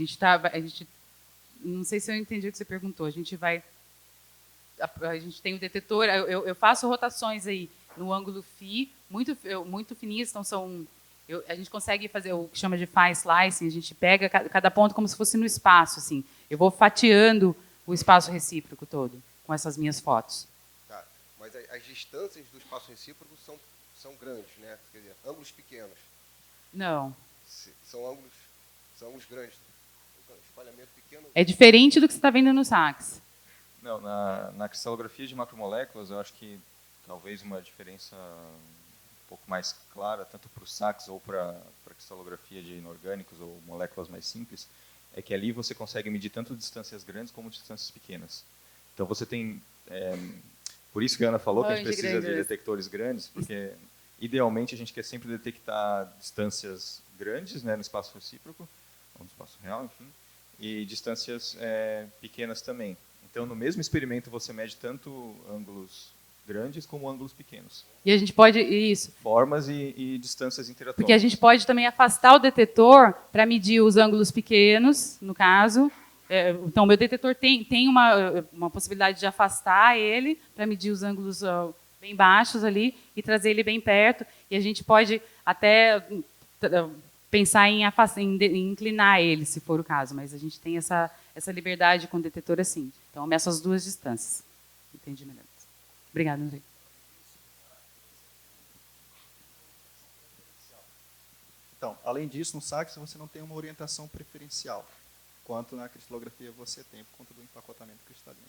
Speaker 2: não sei se eu entendi o que você perguntou. A gente tem o detetor, eu faço rotações aí no ângulo φ, muito fininhas, então a gente consegue fazer o que chama de fine slicing, a gente pega cada ponto como se fosse no espaço, assim. Eu vou fatiando o espaço recíproco todo com essas minhas fotos.
Speaker 7: Tá, mas as distâncias do espaço recíproco são grandes, né? Quer dizer, ângulos pequenos.
Speaker 2: Não.
Speaker 7: São ângulos grandes. Então, espalhamento pequeno.
Speaker 2: É diferente do que você está vendo no sax.
Speaker 8: Não, na cristalografia de macromoléculas, eu acho que talvez uma diferença um pouco mais clara, tanto para o sax ou para a cristalografia de inorgânicos ou moléculas mais simples, é que ali você consegue medir tanto distâncias grandes como distâncias pequenas. Então você tem... por isso que a Ana falou que a gente precisa de detectores grandes, porque idealmente a gente quer sempre detectar distâncias grandes, né, no espaço recíproco, ou no espaço real, enfim, e distâncias pequenas também. Então, no mesmo experimento, você mede tanto ângulos grandes como ângulos pequenos.
Speaker 2: E a gente pode... Isso.
Speaker 8: Formas e distâncias interatômicas.
Speaker 2: Porque a gente pode também afastar o detetor para medir os ângulos pequenos, no caso. Então, o meu detetor tem uma possibilidade de afastar ele para medir os ângulos bem baixos ali e trazer ele bem perto. E a gente pode até pensar em inclinar ele, se for o caso. Mas a gente tem essa liberdade com o detetor assim. Então, eu meço as duas distâncias. Entendi melhor. Obrigada, André.
Speaker 1: Então, além disso, no sax você não tem uma orientação preferencial, quanto na cristalografia você tem, por conta do empacotamento cristalino.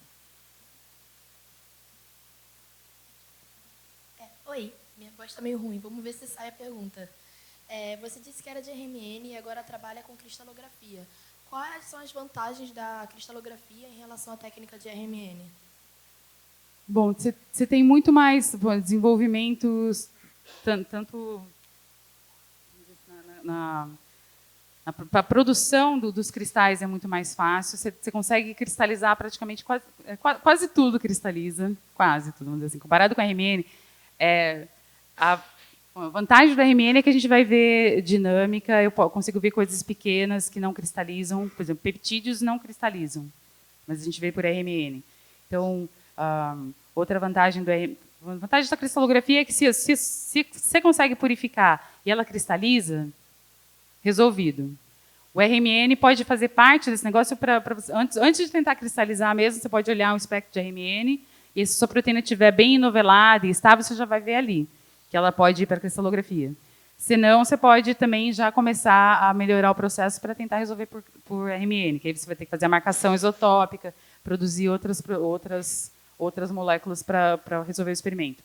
Speaker 9: Oi, minha voz está meio ruim. Vamos ver se sai a pergunta. Você disse que era de RMN e agora trabalha com cristalografia. Quais são as vantagens da cristalografia em relação à técnica de RMN?
Speaker 2: Bom, você tem muito mais desenvolvimentos, tanto para a produção dos cristais é muito mais fácil. Você consegue cristalizar praticamente quase tudo cristaliza, quase tudo, vamos dizer assim. Comparado com a RMN, a vantagem do RMN é que a gente vai ver dinâmica, eu consigo ver coisas pequenas que não cristalizam, por exemplo, peptídeos não cristalizam, mas a gente vê por RMN. Então, outra vantagem da cristalografia é que se você consegue purificar e ela cristaliza, resolvido. O RMN pode fazer parte desse negócio antes de tentar cristalizar mesmo, você pode olhar um espectro de RMN e se a sua proteína estiver bem enovelada e estável, você já vai ver ali que ela pode ir para a cristalografia. Senão, você pode também já começar a melhorar o processo para tentar resolver por RMN, que aí você vai ter que fazer a marcação isotópica, produzir outras moléculas para resolver o experimento.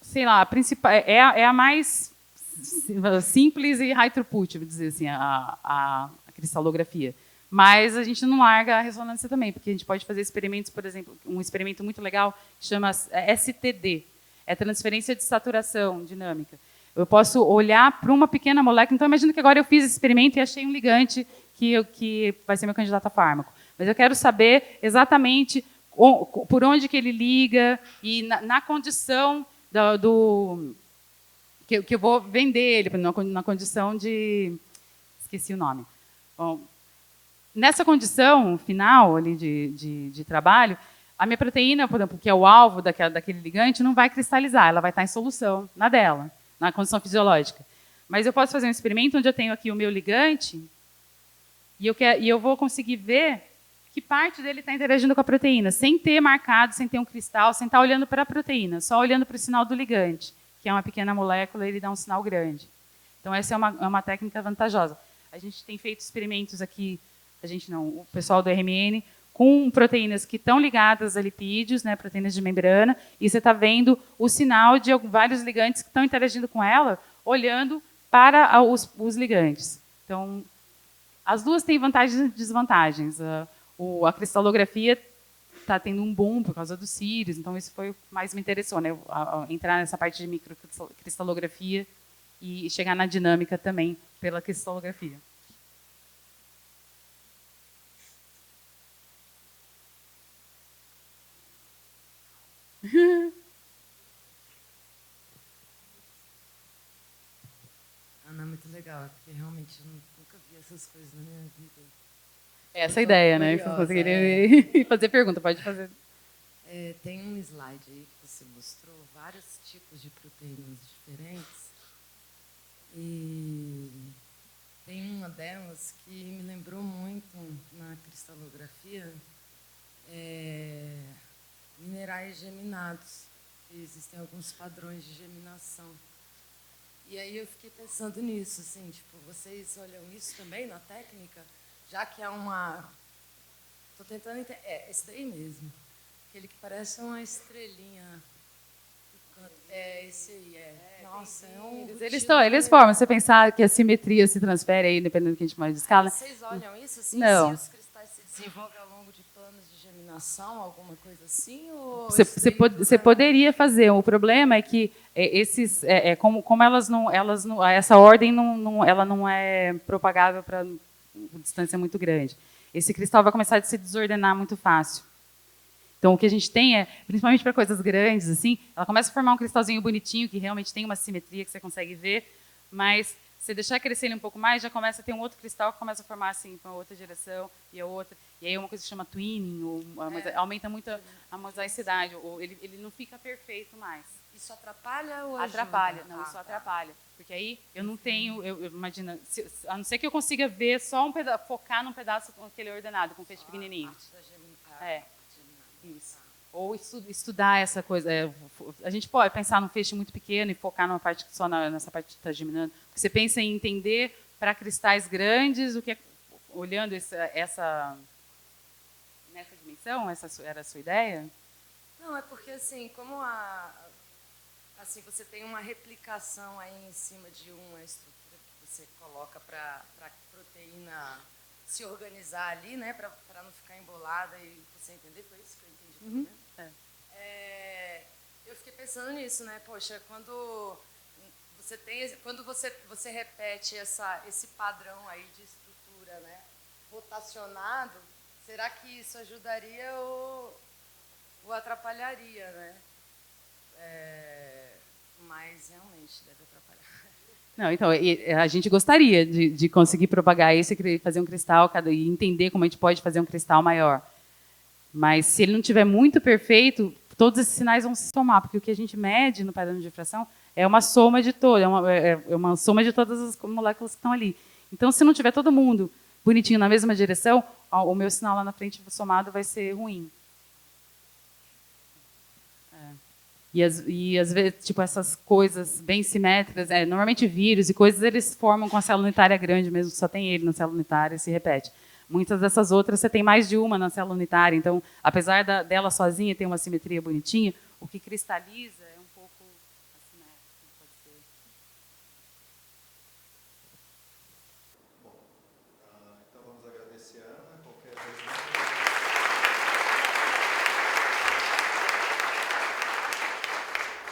Speaker 2: Sei lá, a principal é a mais simples e high throughput, vou dizer assim, a cristalografia. Mas a gente não larga a ressonância também, porque a gente pode fazer experimentos, por exemplo, um experimento muito legal que chama STD, é transferência de saturação dinâmica. Eu posso olhar para uma pequena molécula, então imagina que agora eu fiz esse experimento e achei um ligante que vai ser meu candidato a fármaco. Mas eu quero saber exatamente por onde que ele liga e na condição que eu vou vender ele na condição de... Esqueci o nome. Bom, nessa condição final ali de trabalho, a minha proteína, por exemplo, que é o alvo daquele ligante, não vai cristalizar, ela vai estar em solução na dela, na condição fisiológica. Mas eu posso fazer um experimento onde eu tenho aqui o meu ligante e eu vou conseguir ver que parte dele está interagindo com a proteína, sem ter marcado, sem ter um cristal, sem estar olhando para a proteína, só olhando para o sinal do ligante, que é uma pequena molécula, ele dá um sinal grande. Então, essa é uma técnica vantajosa. A gente tem feito experimentos aqui, o pessoal do RMN, com proteínas que estão ligadas a lipídios, né, proteínas de membrana, e você está vendo o sinal de vários ligantes que estão interagindo com ela, olhando para os ligantes. Então, as duas têm vantagens e desvantagens. A cristalografia está tendo um boom por causa dos cílios, então isso foi o que mais me interessou, né, entrar nessa parte de microcristalografia e chegar na dinâmica também pela cristalografia.
Speaker 3: Ana, muito legal, porque realmente eu nunca vi essas coisas na minha vida.
Speaker 2: Essa é a ideia, né? Se você querer fazer pergunta, pode fazer.
Speaker 3: Tem um slide aí que você mostrou vários tipos de proteínas diferentes. E tem uma delas que me lembrou muito na cristalografia, minerais geminados. Existem alguns padrões de geminação. E aí eu fiquei pensando nisso, assim, tipo, vocês olham isso também na técnica? Já que é uma... Estou tentando entender... esse daí mesmo. Aquele que parece uma estrelinha. Esse aí, Nossa, é um...
Speaker 2: Eles formam. Se você pensar que a simetria se transfere aí, dependendo do que a gente mais de escala...
Speaker 3: Vocês olham isso, assim?
Speaker 2: Não.
Speaker 3: Se os cristais se desenvolvem ao longo de planos de geminação, alguma coisa assim? Ou
Speaker 2: Você poderia fazer. O problema é que como elas não... Essa ordem ela não é propagável para distância muito grande. Esse cristal vai começar a se desordenar muito fácil. Então, o que a gente tem principalmente para coisas grandes, assim, ela começa a formar um cristalzinho bonitinho, que realmente tem uma simetria que você consegue ver, mas se deixar crescer ele um pouco mais, já começa a ter um outro cristal que começa a formar assim, para outra direção e a outra. E aí uma coisa que se chama twinning, aumenta muito a mosaicidade, ou ele não fica perfeito mais.
Speaker 3: Isso atrapalha ou
Speaker 2: atrapalha?
Speaker 3: ajuda?
Speaker 2: Não, isso atrapalha. Porque aí eu não tenho, imagina, a não ser que eu consiga ver só um pedaço, focar num pedaço com aquele ordenado, com um feixe pequenininho. Isso. Ou estudar essa coisa. A gente pode pensar num feixe muito pequeno e focar numa parte só nessa parte que está geminando. Porque você pensa em entender para cristais grandes o que olhando nessa dimensão, essa era a sua ideia?
Speaker 3: Não, é porque assim, como assim você tem uma replicação aí em cima de uma estrutura que você coloca para a proteína se organizar ali, né, para não ficar embolada e você entender, foi isso que eu entendi, né? Eu fiquei pensando nisso, né? Poxa, quando você repete esse padrão aí de estrutura, né, rotacionado, será que isso ajudaria ou atrapalharia, né? Mas realmente deve atrapalhar.
Speaker 2: Não, então, a gente gostaria de conseguir propagar isso e fazer um cristal e entender como a gente pode fazer um cristal maior. Mas se ele não estiver muito perfeito, todos esses sinais vão se somar, porque o que a gente mede no padrão de difração é uma soma de uma soma de todas as moléculas que estão ali. Então, se não tiver todo mundo bonitinho na mesma direção, o meu sinal lá na frente somado vai ser ruim. E às vezes, tipo, essas coisas bem simétricas, normalmente vírus e coisas, eles formam com a célula unitária grande mesmo, só tem ele na célula unitária e se repete. Muitas dessas outras você tem mais de uma na célula unitária, então, apesar dela sozinha ter uma simetria bonitinha, o que cristaliza é